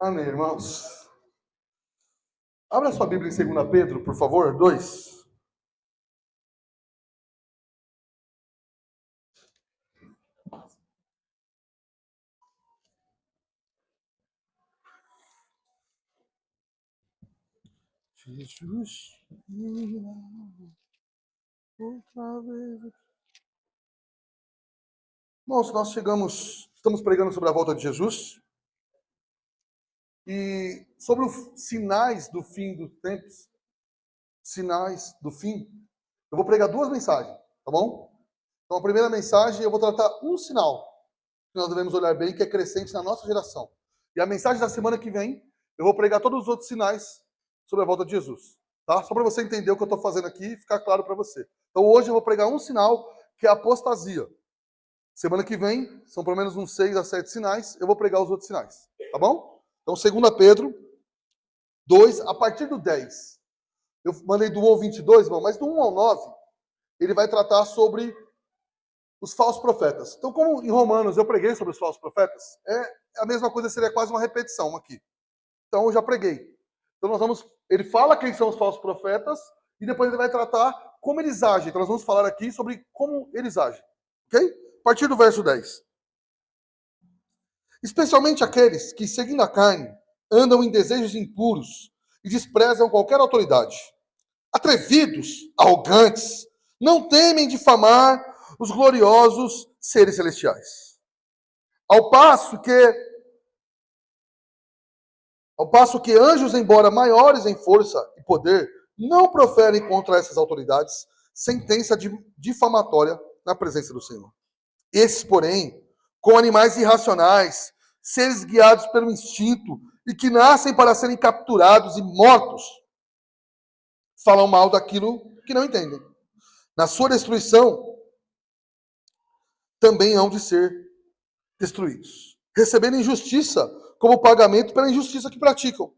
Amém, irmãos. Abra sua Bíblia em 2 Pedro, por favor, 2. Jesus, outra vez. Irmãos, estamos pregando sobre a volta de Jesus e sobre os sinais do fim dos tempos, sinais do fim. Eu vou pregar duas mensagens, tá bom? Então, a primeira mensagem eu vou tratar um sinal que nós devemos olhar bem, que é crescente na nossa geração. E a mensagem da semana que vem, eu vou pregar todos os outros sinais sobre a volta de Jesus. Tá? Só para você entender o que eu estou fazendo aqui e ficar claro para você. Então hoje eu vou pregar um sinal, que é a apostasia. Semana que vem, são pelo menos uns 6 a 7 sinais, eu vou pregar os outros sinais. Tá bom? Então 2 Pedro 2, a partir do 10. Eu mandei do 1 ao 22, irmão, mas do 1 ao 9, ele vai tratar sobre os falsos profetas. Então, como em Romanos eu preguei sobre os falsos profetas, a mesma coisa, seria quase uma repetição aqui. Então, eu já preguei. Então, ele fala quem são os falsos profetas e depois ele vai tratar como eles agem. Então, nós vamos falar aqui sobre como eles agem. Ok? A partir do verso 10. Especialmente aqueles que, seguindo a carne, andam em desejos impuros e desprezam qualquer autoridade. Atrevidos, arrogantes, não temem difamar os gloriosos seres celestiais. Ao passo que anjos, embora maiores em força e poder, não proferem contra essas autoridades sentença difamatória na presença do Senhor. Esses, porém, com animais irracionais, seres guiados pelo instinto e que nascem para serem capturados e mortos, falam mal daquilo que não entendem. Na sua destruição, também hão de ser destruídos, recebendo injustiça como pagamento pela injustiça que praticam.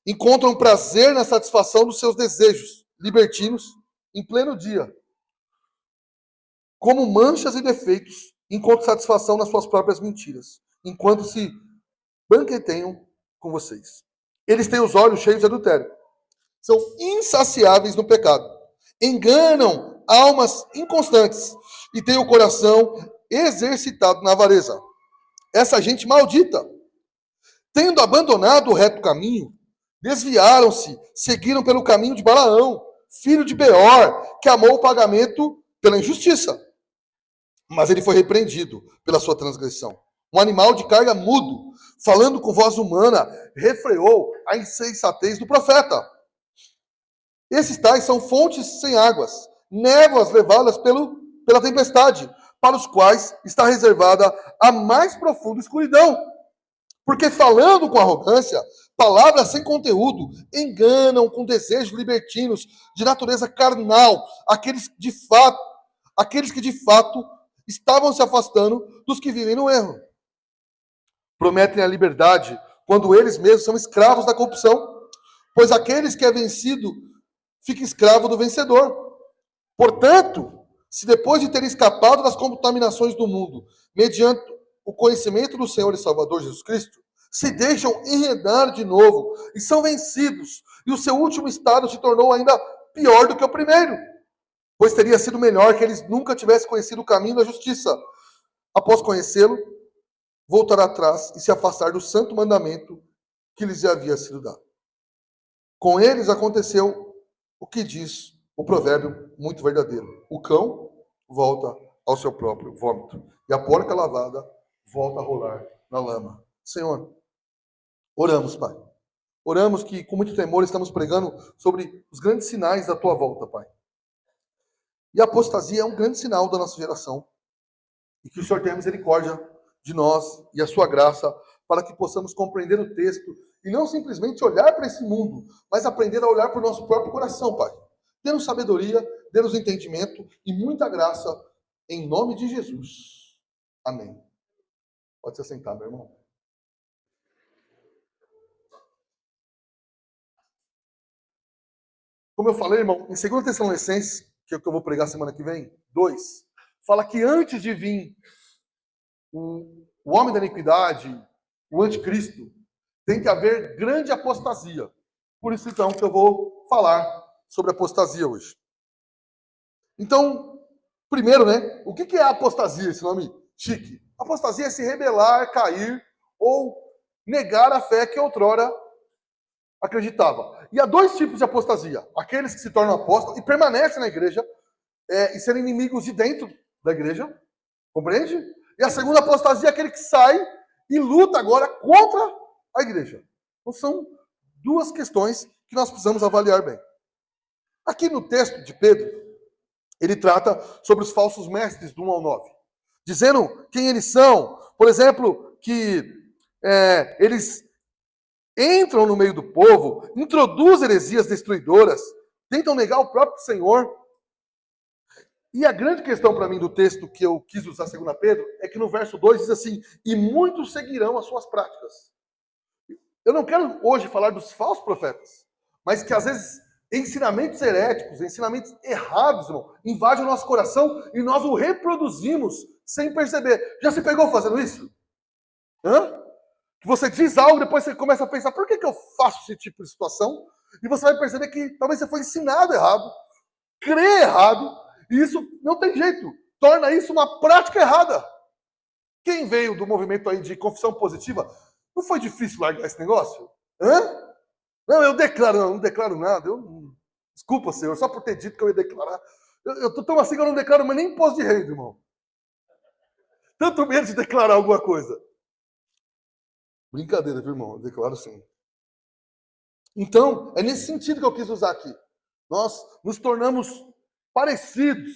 Encontram prazer na satisfação dos seus desejos libertinos em pleno dia. Como manchas e defeitos, encontram satisfação nas suas próprias mentiras, enquanto se banqueteiam com vocês. Eles têm os olhos cheios de adultério. São insaciáveis no pecado. Enganam almas inconstantes e têm o coração exercitado na avareza. Essa gente maldita, tendo abandonado o reto caminho, desviaram-se, seguiram pelo caminho de Balaão, filho de Beor, que amou o pagamento pela injustiça. Mas ele foi repreendido pela sua transgressão. Um animal de carga mudo, falando com voz humana, refreou a insensatez do profeta. Esses tais são fontes sem águas, névoas levadas pela tempestade, para os quais está reservada a mais profunda escuridão. Porque falando com arrogância, palavras sem conteúdo, enganam com desejos libertinos de natureza carnal aqueles que de fato estavam se afastando dos que vivem no erro. Prometem a liberdade quando eles mesmos são escravos da corrupção, pois aqueles que é vencido fica escravo do vencedor. Portanto, se depois de terem escapado das contaminações do mundo, mediante o conhecimento do Senhor e Salvador Jesus Cristo, se deixam enredar de novo e são vencidos, e o seu último estado se tornou ainda pior do que o primeiro, pois teria sido melhor que eles nunca tivessem conhecido o caminho da justiça. Após conhecê-lo, voltar atrás e se afastar do santo mandamento que lhes havia sido dado. Com eles aconteceu o que diz o provérbio muito verdadeiro: o cão volta ao seu próprio vômito, e a porca lavada volta a rolar na lama. Senhor, oramos, Pai. Oramos que com muito temor estamos pregando sobre os grandes sinais da Tua volta, Pai. E a apostasia é um grande sinal da nossa geração. E que o Senhor tenha misericórdia de nós e a Sua graça para que possamos compreender o texto e não simplesmente olhar para esse mundo, mas aprender a olhar para o nosso próprio coração, Pai. Dê-nos sabedoria, dê-nos entendimento e muita graça, em nome de Jesus. Amém. Pode se assentar, meu irmão. Como eu falei, irmão, em 2 Tessalonicenses, que é o que eu vou pregar semana que vem, 2, fala que antes de vir o homem da iniquidade o anticristo, tem que haver grande apostasia. Por isso, então, que eu vou falar sobre apostasia hoje. Então, primeiro, né, o que é apostasia, esse nome chique? Apostasia é se rebelar, cair ou negar a fé que outrora acreditava. E há dois tipos de apostasia. Aqueles que se tornam apóstolos e permanecem na igreja e serem inimigos de dentro da igreja. Compreende? E a segunda apostasia é aquele que sai e luta agora contra a igreja. Então são duas questões que nós precisamos avaliar bem. Aqui no texto de Pedro, ele trata sobre os falsos mestres do 1 ao 9. Dizendo quem eles são. Por exemplo, que eles entram no meio do povo, introduzem heresias destruidoras, tentam negar o próprio Senhor. E a grande questão para mim do texto que eu quis usar 2 Pedro é que no verso 2 diz assim, e muitos seguirão as suas práticas. Eu não quero hoje falar dos falsos profetas, mas que às vezes ensinamentos heréticos, ensinamentos errados, irmão, invadem o nosso coração e nós o reproduzimos sem perceber. Já se pegou fazendo isso? Hã? Que você diz algo, depois você começa a pensar, por que eu faço esse tipo de situação? E você vai perceber que talvez você foi ensinado errado, crê errado, e isso não tem jeito. Torna isso uma prática errada. Quem veio do movimento aí de confissão positiva, não foi difícil largar esse negócio? Hã? Não, eu declaro, não declaro nada. Desculpa, Senhor, só por ter dito que eu ia declarar. Eu tô tão assim que eu não declaro mas nem imposto de renda, irmão. Tanto medo de declarar alguma coisa. Brincadeira, viu, irmão? Eu declaro sim. Então, é nesse sentido que eu quis usar aqui. Nós nos tornamos parecidos,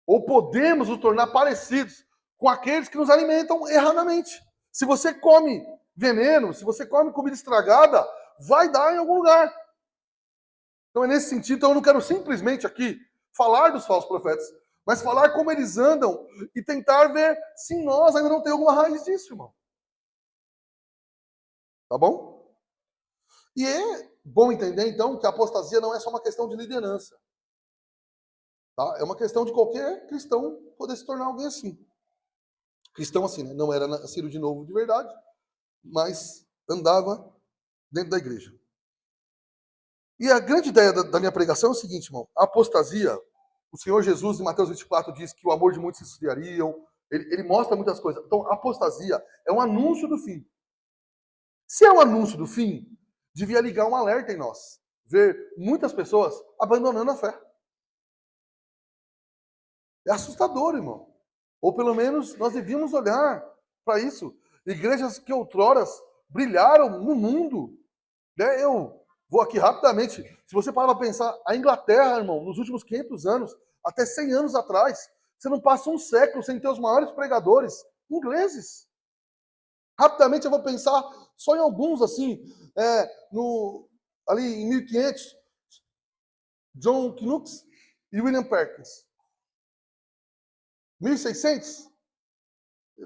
ou podemos nos tornar parecidos com aqueles que nos alimentam erradamente. Se você come veneno, se você come comida estragada, vai dar em algum lugar. Então é nesse sentido, então eu não quero simplesmente aqui falar dos falsos profetas, mas falar como eles andam e tentar ver se nós ainda não temos alguma raiz disso, irmão. Tá bom? E é bom entender, então, que a apostasia não é só uma questão de liderança. Tá? É uma questão de qualquer cristão poder se tornar alguém assim. Cristão assim, né? Não era nascido de novo de verdade, mas andava dentro da igreja. E a grande ideia da minha pregação é o seguinte, irmão. A apostasia, o Senhor Jesus, em Mateus 24, diz que o amor de muitos se esfriariam. Ele mostra muitas coisas. Então, a apostasia é um anúncio do fim. Se é um anúncio do fim, devia ligar um alerta em nós. Ver muitas pessoas abandonando a fé. É assustador, irmão. Ou pelo menos nós devíamos olhar para isso. Igrejas que outrora brilharam no mundo. Né? Eu vou aqui rapidamente. Se você parar para pensar, a Inglaterra, irmão, nos últimos 500 anos, até 100 anos atrás, você não passa um século sem ter os maiores pregadores ingleses. Rapidamente eu vou pensar só em alguns, assim, ali em 1500, John Knox e William Perkins. 1600,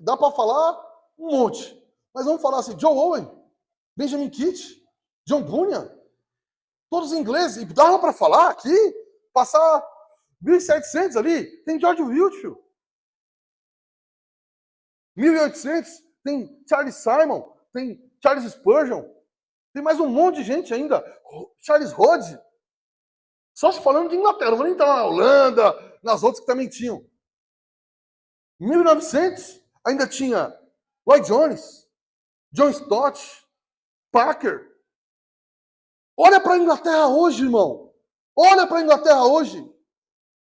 dá para falar um monte. Mas vamos falar assim, John Owen, Benjamin Kitt, John Bunyan, todos ingleses. E dá para falar aqui, passar 1700 ali, tem George Whitefield. 1800, tem Charles Simon, tem Charles Spurgeon, tem mais um monte de gente ainda. Charles Rhodes. Só se falando de Inglaterra, não vou nem entrar na Holanda, nas outras que também tinham. Em 1900, ainda tinha Lloyd Jones, John Stott, Parker. Olha para a Inglaterra hoje, irmão. Olha para a Inglaterra hoje.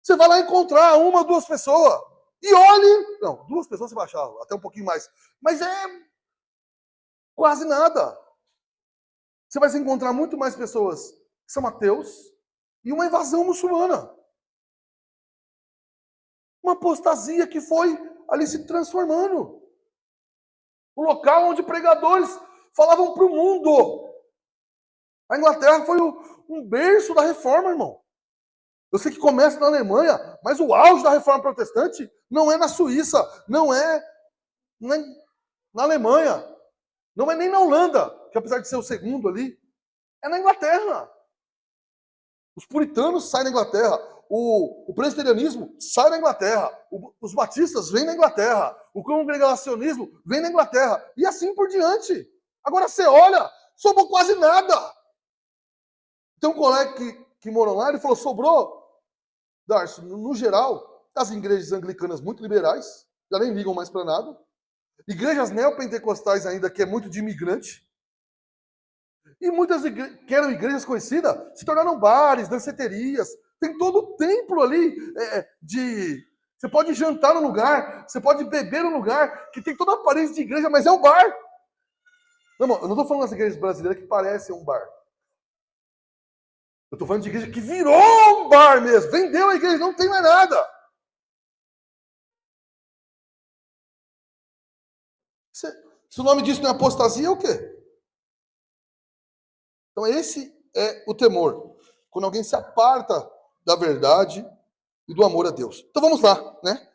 Você vai lá encontrar uma ou duas pessoas. E olhe... Não, duas pessoas você vai achar, até um pouquinho mais. Mas é quase nada. Você vai encontrar muito mais pessoas que são ateus e uma invasão muçulmana. Uma apostasia que foi ali se transformando. O local onde pregadores falavam para o mundo. A Inglaterra foi um berço da reforma, irmão. Eu sei que começa na Alemanha, mas o auge da reforma protestante não é na Suíça, não é na Alemanha, não é nem na Holanda, que apesar de ser o segundo ali, é na Inglaterra. Os puritanos saem da Inglaterra. O presbiterianismo sai da Inglaterra. Os batistas vêm da Inglaterra. O congregacionismo vem da Inglaterra. E assim por diante. Agora você olha, sobrou quase nada. Tem um colega que morou lá, ele falou, sobrou, Darcy, no geral, as igrejas anglicanas muito liberais, já nem ligam mais para nada. Igrejas neopentecostais ainda, que é muito de imigrante. E muitas que eram igrejas conhecidas, se tornaram bares, danceterias. Tem todo o templo ali Você pode jantar no lugar, você pode beber no lugar, que tem toda a aparência de igreja, mas é um bar. Não, eu não estou falando das igrejas brasileiras que parecem um bar. Eu estou falando de igreja que virou um bar mesmo. Vendeu a igreja, não tem mais nada. Se o nome disso não é apostasia, é o quê? Então esse é o temor. Quando alguém se aparta da verdade e do amor a Deus. Então vamos lá, né?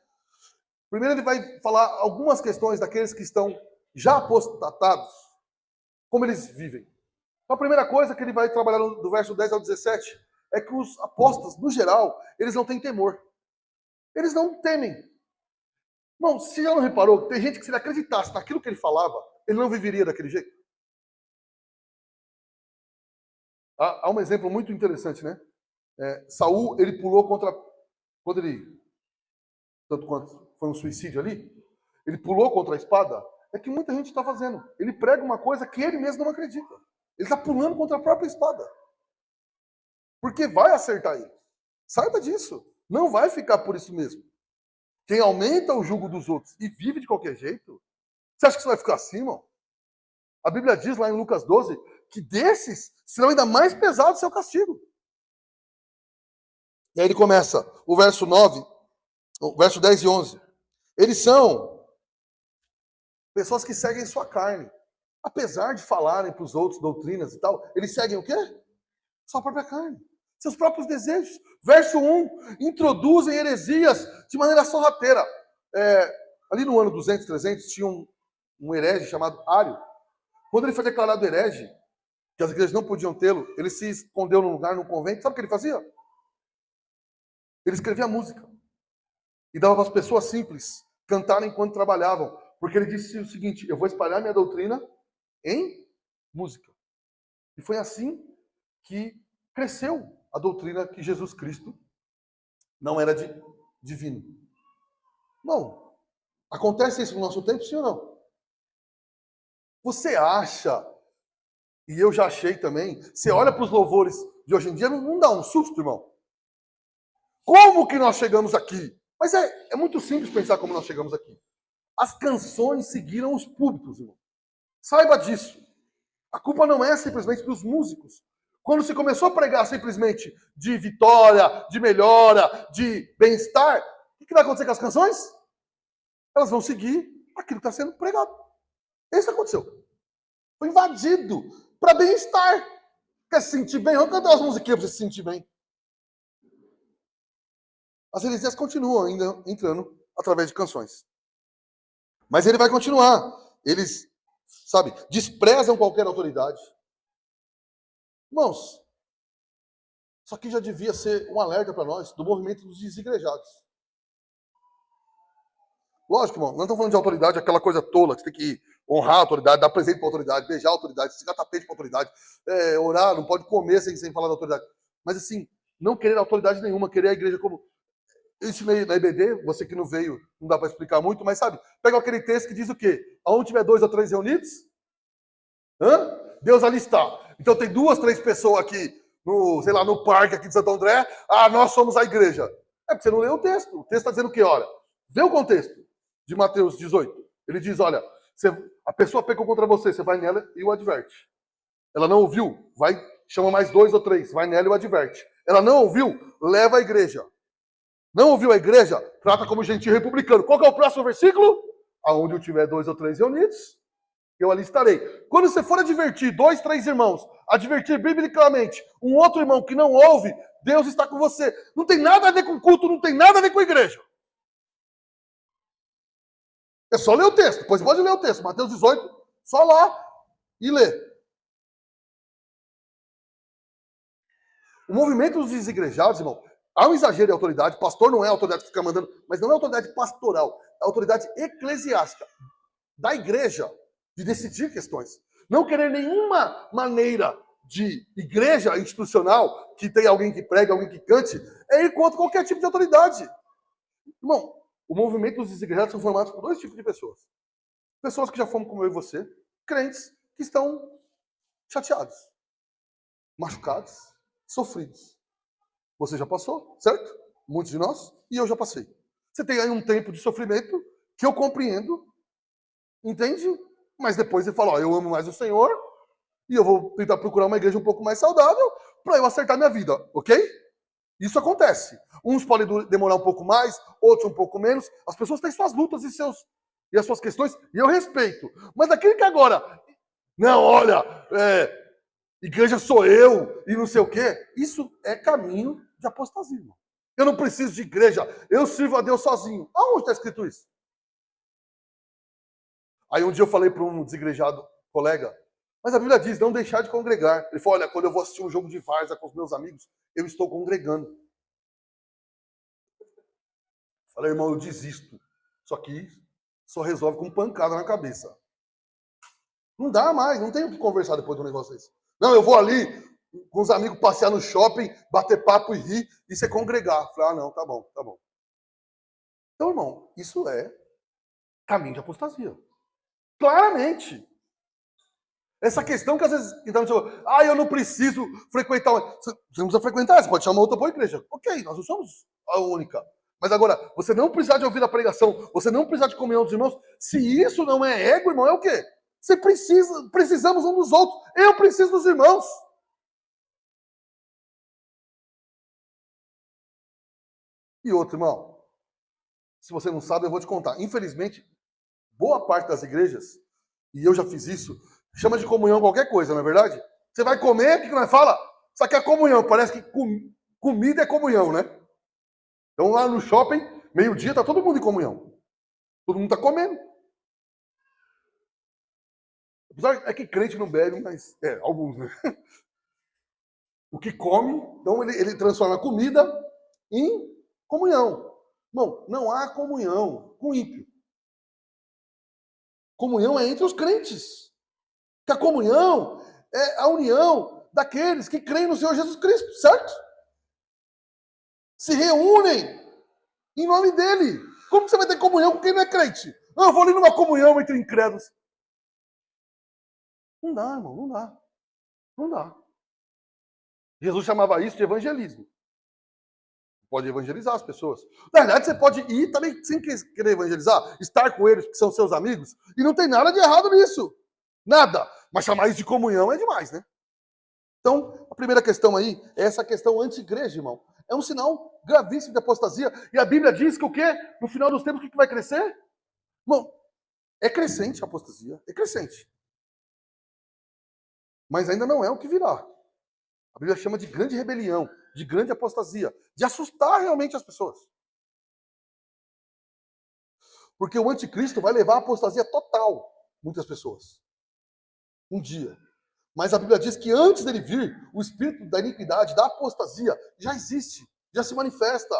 Primeiro ele vai falar algumas questões daqueles que estão já apostatados, como eles vivem. Então a primeira coisa que ele vai trabalhar do verso 10 ao 17 é que os apóstolos, no geral, eles não têm temor. Eles não temem. Não, se já não reparou, tem gente que se ele acreditasse naquilo que ele falava, ele não viveria daquele jeito. Há um exemplo muito interessante, né? Saul, ele pulou contra... Quando ele... Tanto quanto foi um suicídio ali, ele pulou contra a espada. É que muita gente está fazendo. Ele prega uma coisa que ele mesmo não acredita. Ele está pulando contra a própria espada. Porque vai acertar ele. Saiba disso. Não vai ficar por isso mesmo. Quem aumenta o jugo dos outros e vive de qualquer jeito, você acha que você vai ficar assim, irmão? A Bíblia diz lá em Lucas 12 que desses serão ainda mais pesado o seu castigo. E aí ele começa o verso 9, o verso 10 e 11. Eles são pessoas que seguem sua carne. Apesar de falarem para os outros doutrinas e tal, eles seguem o quê? Sua própria carne. Seus próprios desejos. Verso 1, introduzem heresias de maneira sorrateira. Ali no ano 200, 300, tinha um herege chamado Ário. Quando ele foi declarado herege, que as igrejas não podiam tê-lo, ele se escondeu num lugar, num convento. Sabe o que ele fazia? Ele escrevia música. E dava para as pessoas simples cantarem enquanto trabalhavam. Porque ele disse o seguinte, eu vou espalhar minha doutrina em música. E foi assim que cresceu a doutrina que Jesus Cristo não era divino. Não. Acontece isso no nosso tempo, sim ou não? Você acha, e eu já achei também, você olha para os louvores de hoje em dia, não dá um susto, irmão? Como que nós chegamos aqui? Mas é muito simples pensar como nós chegamos aqui. As canções seguiram os púlpitos, irmão. Saiba disso. A culpa não é simplesmente dos músicos. Quando se começou a pregar simplesmente de vitória, de melhora, de bem-estar, o que vai acontecer com as canções? Elas vão seguir aquilo que está sendo pregado. Isso aconteceu. Foi invadido para bem-estar. Quer se sentir bem? Vamos cantar as musiquinhas para você se sentir bem. As heresias continuam ainda entrando através de canções. Mas ele vai continuar. Eles, desprezam qualquer autoridade. Irmãos, isso aqui já devia ser um alerta para nós do movimento dos desigrejados. Lógico, irmão, não estamos falando de autoridade, aquela coisa tola, que você tem que honrar a autoridade, dar presente para a autoridade, beijar a autoridade, se tapete para a autoridade, orar, não pode comer sem falar da autoridade. Mas assim, não querer autoridade nenhuma, querer a igreja como... Eu ensinei na EBD, você que não veio, não dá para explicar muito, mas pega aquele texto que diz o quê? Aonde tiver 2 ou 3 reunidos, Deus ali está. Então tem 2, 3 pessoas aqui, no parque aqui de Santo André, nós somos a igreja. É porque você não leu o texto. O texto está dizendo o quê? Olha, vê o contexto de Mateus 18. Ele diz, olha, a pessoa pecou contra você, você vai nela e o adverte. Ela não ouviu, chama mais 2 ou 3, vai nela e o adverte. Ela não ouviu, leva a igreja. Não ouviu a igreja? Trata como gentil republicano. Qual que é o próximo versículo? Aonde eu tiver 2 ou 3 reunidos, eu ali estarei. Quando você for advertir 2, 3 irmãos, advertir biblicamente um outro irmão que não ouve, Deus está com você. Não tem nada a ver com culto, não tem nada a ver com a igreja. É só ler o texto. Pois pode ler o texto. Mateus 18, só lá e ler. O movimento dos desigrejados, irmão, Há um exagero de autoridade. Pastor não é a autoridade que fica mandando, mas não é autoridade pastoral. É autoridade eclesiástica da igreja de decidir questões. Não querer nenhuma maneira de igreja institucional, que tem alguém que pregue, alguém que cante, é ir contra qualquer tipo de autoridade. Irmão, o movimento dos desigrejados são formados por dois tipos de pessoas. Pessoas que já fomos como eu e você, crentes que estão chateados, machucados, sofridos. Você já passou, certo? Muitos de nós, e eu já passei. Você tem aí um tempo de sofrimento que eu compreendo, entende? Mas depois você fala, ó, eu amo mais o Senhor e eu vou tentar procurar uma igreja um pouco mais saudável para eu acertar minha vida, ok? Isso acontece. Uns podem demorar um pouco mais, outros um pouco menos. As pessoas têm suas lutas e as suas questões, e eu respeito. Mas aquele que agora, não, olha, igreja sou eu e não sei o quê, isso é caminho de apostasia. Eu não preciso de igreja, eu sirvo a Deus sozinho. Aonde está escrito isso? Aí um dia eu falei para um desigrejado colega, mas a Bíblia diz, não deixar de congregar. Ele falou, olha, quando eu vou assistir um jogo de várzea com os meus amigos, eu estou congregando. Falei, irmão, eu desisto. Só que só resolve com pancada na cabeça. Não dá mais, não tem o que conversar depois de um negócio desse. Não, eu vou ali com os amigos passear no shopping, bater papo e rir, e você congregar. Falei, não, tá bom, tá bom. Então, irmão, isso é caminho de apostasia. Claramente. Essa questão que às vezes, então, eu não preciso frequentar. Você não precisa frequentar, você pode chamar outra boa igreja. Ok, nós não somos a única. Mas agora, você não precisar de ouvir a pregação, você não precisar de comunhão dos irmãos, se isso não é ego, irmão, é o quê? Você precisamos um dos outros. Eu preciso dos irmãos. E outro, irmão, se você não sabe, eu vou te contar. Infelizmente, boa parte das igrejas, e eu já fiz isso, chama de comunhão qualquer coisa, não é verdade? Você vai comer, o que nós fala? Só que é comunhão, parece que comida é comunhão, né? Então lá no shopping, meio-dia, tá todo mundo em comunhão. Todo mundo tá comendo. Apesar é que crente não bebe, mas alguns, né? O que come, então ele transforma a comida em comunhão. Não há comunhão com ímpio. Comunhão é entre os crentes. Que a comunhão é a união daqueles que creem no Senhor Jesus Cristo, certo? Se reúnem em nome dele. Como que você vai ter comunhão com quem não é crente? Não, eu vou ali numa comunhão entre incrédulos. Não dá, irmão, não dá. Não dá. Jesus chamava isso de evangelismo. Pode evangelizar as pessoas. Na verdade, você pode ir também sem querer evangelizar, estar com eles, que são seus amigos, e não tem nada de errado nisso. Nada. Mas chamar isso de comunhão é demais, né? Então, a primeira questão aí é essa questão anti-igreja, irmão. É um sinal gravíssimo de apostasia. E a Bíblia diz que o quê? No final dos tempos, o que vai crescer? Irmão, é crescente a apostasia. É crescente. Mas ainda não é o que virá. A Bíblia chama de grande rebelião, de grande apostasia, de assustar realmente as pessoas. Porque o anticristo vai levar a apostasia total, muitas pessoas. Um dia. Mas a Bíblia diz que antes dele vir, o espírito da iniquidade, da apostasia, já existe, já se manifesta.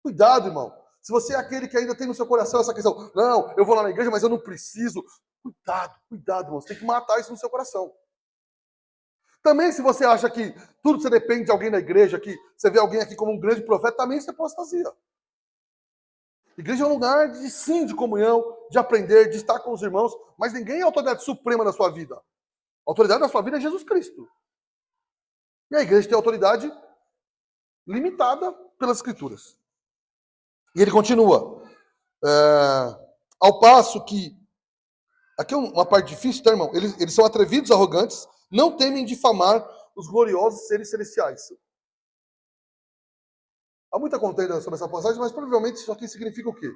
Cuidado, irmão. Se você é aquele que ainda tem no seu coração essa questão, não, eu vou lá na igreja, mas eu não preciso. Cuidado, irmão. Você tem que matar isso no seu coração. Também, se você acha que tudo você depende de alguém na igreja, que você vê alguém aqui como um grande profeta, também isso é apostasia. Igreja é um lugar de sim, de comunhão, de aprender, de estar com os irmãos, mas ninguém é a autoridade suprema na sua vida. A autoridade da sua vida é Jesus Cristo. E a igreja tem autoridade limitada pelas Escrituras. E ele continua. Ao passo que... Aqui é uma parte difícil, tá, irmão? Eles são atrevidos, arrogantes, não temem difamar os gloriosos seres celestiais. Há muita contenda sobre essa passagem, mas provavelmente isso aqui significa o quê?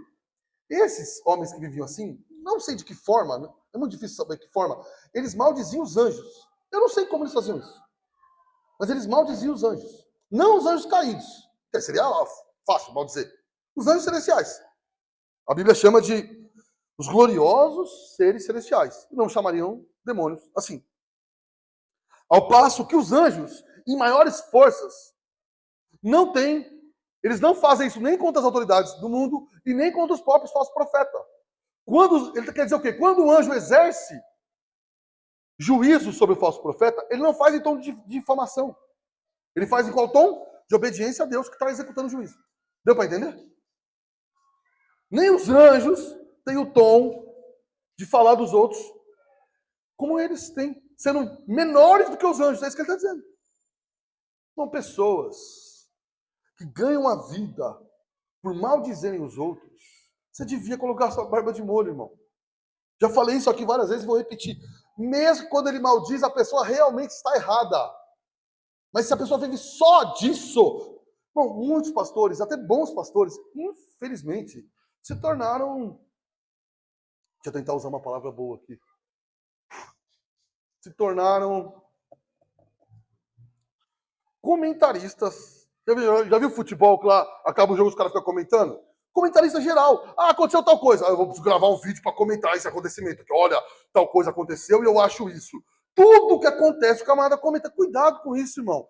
Esses homens que viviam assim, não sei de que forma, né? É muito difícil saber de que forma, eles maldiziam os anjos. Eu não sei como eles faziam isso. Mas eles maldiziam os anjos. Não os anjos caídos. Que seria fácil maldizer. Os anjos celestiais. A Bíblia chama de os gloriosos seres celestiais. Não chamariam demônios assim. Ao passo que os anjos, em maiores forças, não têm Eles não fazem isso nem contra as autoridades do mundo e nem contra os próprios falsos profetas. Quando, ele quer dizer o quê? Quando o anjo exerce juízo sobre o falso profeta, ele não faz em tom de difamação. Ele faz em qual tom? De obediência a Deus que está executando o juízo. Deu para entender? Nem os anjos têm o tom de falar dos outros como eles têm, sendo menores do que os anjos. É isso que ele está dizendo. São pessoas que ganham a vida por maldizerem os outros. Você devia colocar sua barba de molho, irmão. Já falei isso aqui várias vezes e vou repetir. Mesmo quando ele maldiz, a pessoa realmente está errada. Mas se a pessoa vive só disso, bom, muitos pastores, até bons pastores, infelizmente, se tornaram... Deixa eu tentar usar uma palavra boa aqui. Se tornaram comentaristas. Já viu futebol que lá acaba o jogo e os caras ficam comentando? Comentarista geral. Ah, aconteceu tal coisa. Ah, eu vou gravar um vídeo para comentar esse acontecimento. Que, olha, tal coisa aconteceu e eu acho isso. Tudo que acontece, o camarada comenta. Cuidado com isso, irmão.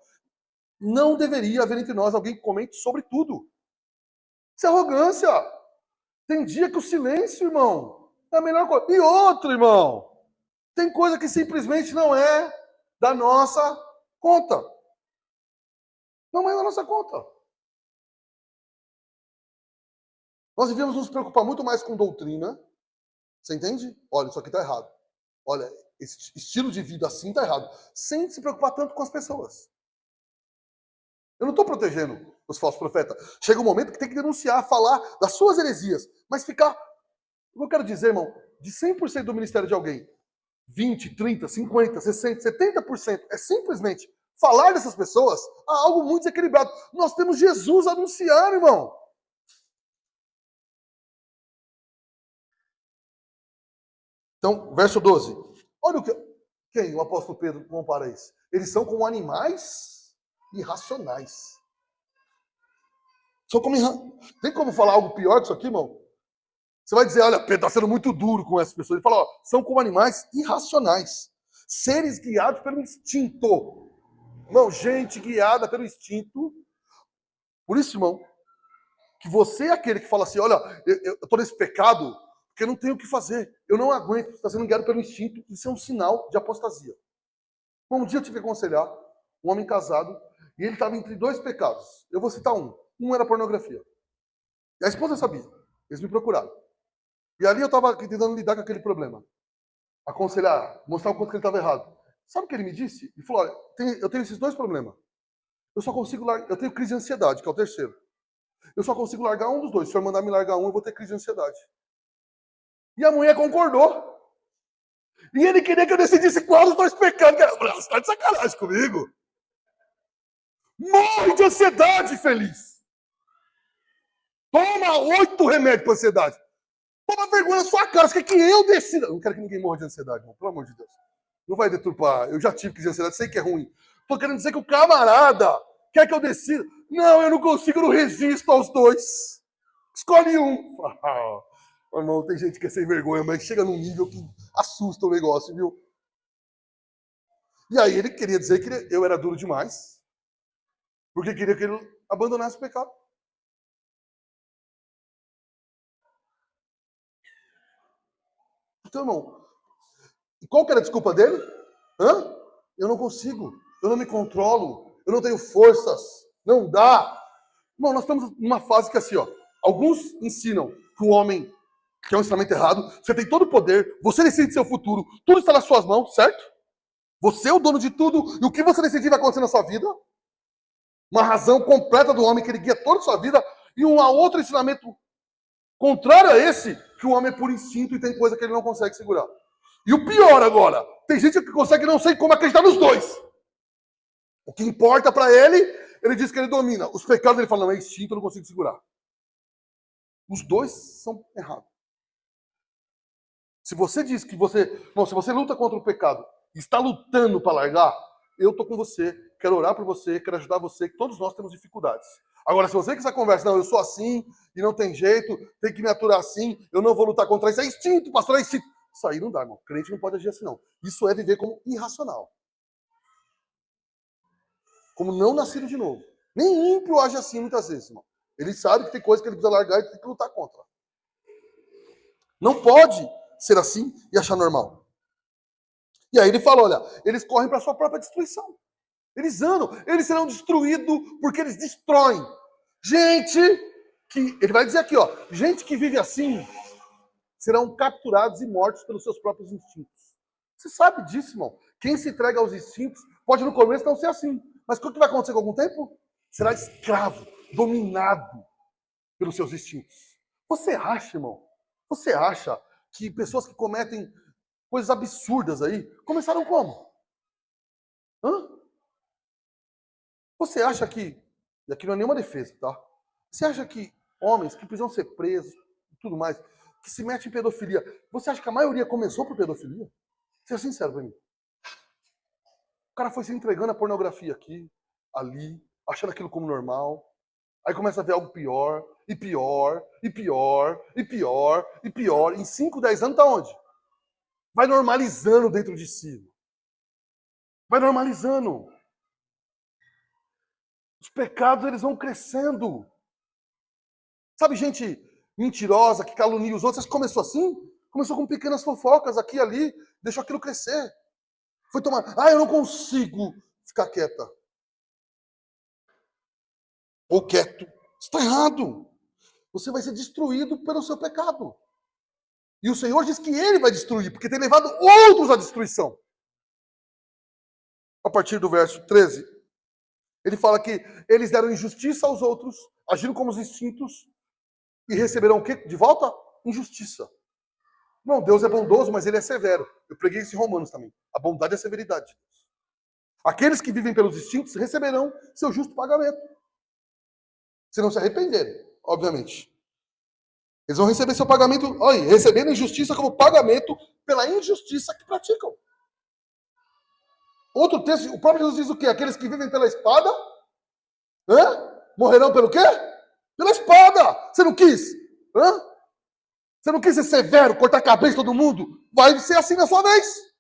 Não deveria haver entre nós alguém que comente sobre tudo. Isso é arrogância. Tem dia que o silêncio, irmão, é a melhor coisa. E outro, irmão, tem coisa que simplesmente não é da nossa conta. Não é da nossa conta. Nós devíamos nos preocupar muito mais com doutrina. Você entende? Olha, isso aqui está errado. Olha, esse estilo de vida assim está errado. Sem se preocupar tanto com as pessoas. Eu não estou protegendo os falsos profetas. Chega um momento que tem que denunciar, falar das suas heresias. Mas ficar... O que eu quero dizer, irmão, de 100% do ministério de alguém, 20, 30, 50, 60, 70% é simplesmente falar dessas pessoas a algo muito desequilibrado. Nós temos Jesus a anunciar, irmão. Então, verso 12. Olha o que... Quem o apóstolo Pedro compara isso? Eles são como animais irracionais. São como Tem como falar algo pior disso aqui, irmão? Você vai dizer, olha, Pedro está sendo muito duro com essas pessoas. Ele fala, ó, são como animais irracionais. Seres guiados pelo instinto. Irmão, gente guiada pelo instinto. Por isso, irmão, que você é aquele que fala assim, olha, eu estou nesse pecado porque eu não tenho o que fazer. Eu não aguento. Você está sendo guiado pelo instinto. Isso é um sinal de apostasia. Bom, um dia eu tive que aconselhar um homem casado e ele estava entre dois pecados. Eu vou citar um. Um era pornografia. E a esposa sabia. Eles me procuraram. E ali eu estava tentando lidar com aquele problema. Aconselhar, mostrar o quanto que ele estava errado. Sabe o que ele me disse? Ele falou, olha, eu tenho esses dois problemas. Eu só consigo largar... Eu tenho crise de ansiedade, que é o terceiro. Eu só consigo largar um dos dois. Se o senhor mandar me largar um, eu vou ter crise de ansiedade. E a mulher concordou. E ele queria que eu decidisse qual dos dois pecados. Você está de sacanagem comigo? Morre de ansiedade, feliz. Toma 8 remédios para ansiedade. Toma vergonha na sua cara. Você quer que eu decida? Eu não quero que ninguém morra de ansiedade, irmão. Pelo amor de Deus. Não vai deturpar. Eu já tive crise de ansiedade, sei que é ruim. Tô querendo dizer que o camarada quer que eu decida. Não, eu não consigo, eu não resisto aos dois. Escolhe um. Irmão, tem gente que é sem vergonha, mas chega num nível que assusta o negócio, viu? E aí ele queria dizer que eu era duro demais, porque queria que ele abandonasse o pecado. Então, irmão, qual que era a desculpa dele? Eu não consigo, eu não me controlo, eu não tenho forças, não dá. Irmão, nós estamos numa fase que assim, ó, alguns ensinam que o homem, que é um ensinamento errado, você tem todo o poder, você decide seu futuro, tudo está nas suas mãos, certo? Você é o dono de tudo, e o que você decidir vai acontecer na sua vida. Uma razão completa do homem que ele guia toda a sua vida, e um outro ensinamento contrário a esse, que o homem é por instinto e tem coisa que ele não consegue segurar. E o pior agora, tem gente que consegue não sei como acreditar nos dois. O que importa para ele, ele diz que ele domina. Os pecados ele fala, não, é instinto, eu não consigo segurar. Os dois são errados. Se você diz que você... Não, se você luta contra o pecado e está lutando para largar, eu estou com você, quero orar por você, quero ajudar você, que todos nós temos dificuldades. Agora, se você quiser conversa, não, eu sou assim e não tem jeito, tem que me aturar assim, eu não vou lutar contra isso, é instinto, pastor, é instinto. Isso aí não dá, irmão. Crente não pode agir assim, não. Isso é viver como irracional. Como não nascido de novo. Nem ímpio age assim muitas vezes, irmão. Ele sabe que tem coisa que ele precisa largar e tem que lutar contra. Não pode ser assim e achar normal. E aí ele fala, olha, eles correm para a sua própria destruição. Eles andam, eles serão destruídos porque eles destroem. Gente que, ele vai dizer aqui, ó, gente que vive assim serão capturados e mortos pelos seus próprios instintos. Você sabe disso, irmão? Quem se entrega aos instintos pode no começo não ser assim. Mas o que vai acontecer com algum tempo? Será escravo, dominado pelos seus instintos. Você acha, irmão? Você acha que pessoas que cometem coisas absurdas aí começaram como? Hã? Você acha que, e aqui não é nenhuma defesa, tá? Você acha que homens que precisam ser presos e tudo mais, que se metem em pedofilia, você acha que a maioria começou por pedofilia? Seja sincero pra mim. O cara foi se entregando à pornografia aqui, ali, achando aquilo como normal. Aí começa a ver algo pior, e pior, e pior, e pior, e pior. Em 5, 10 anos tá onde? Vai normalizando dentro de si. Vai normalizando. Os pecados, eles vão crescendo. Sabe, gente mentirosa, que calunia os outros, começou assim? Começou com pequenas fofocas aqui e ali, deixou aquilo crescer. Foi tomar, eu não consigo ficar quieta. Ou quieto. Está errado. Você vai ser destruído pelo seu pecado. E o Senhor diz que Ele vai destruir, porque tem levado outros à destruição. A partir do verso 13, ele fala que eles deram injustiça aos outros, agindo como os instintos, e receberão o quê de volta? Injustiça. Não, Deus é bondoso, mas Ele é severo. Eu preguei isso em Romanos também. A bondade é a severidade de Deus. Aqueles que vivem pelos instintos receberão seu justo pagamento. Se não se arrependerem, obviamente. Eles vão receber seu pagamento, olha, recebendo injustiça como pagamento pela injustiça que praticam. Outro texto, o próprio Jesus diz o quê? Aqueles que vivem pela espada, morrerão pelo quê? Pela espada. Você não quis? Você não quis ser severo, cortar a cabeça de todo mundo? Vai ser assim na sua vez.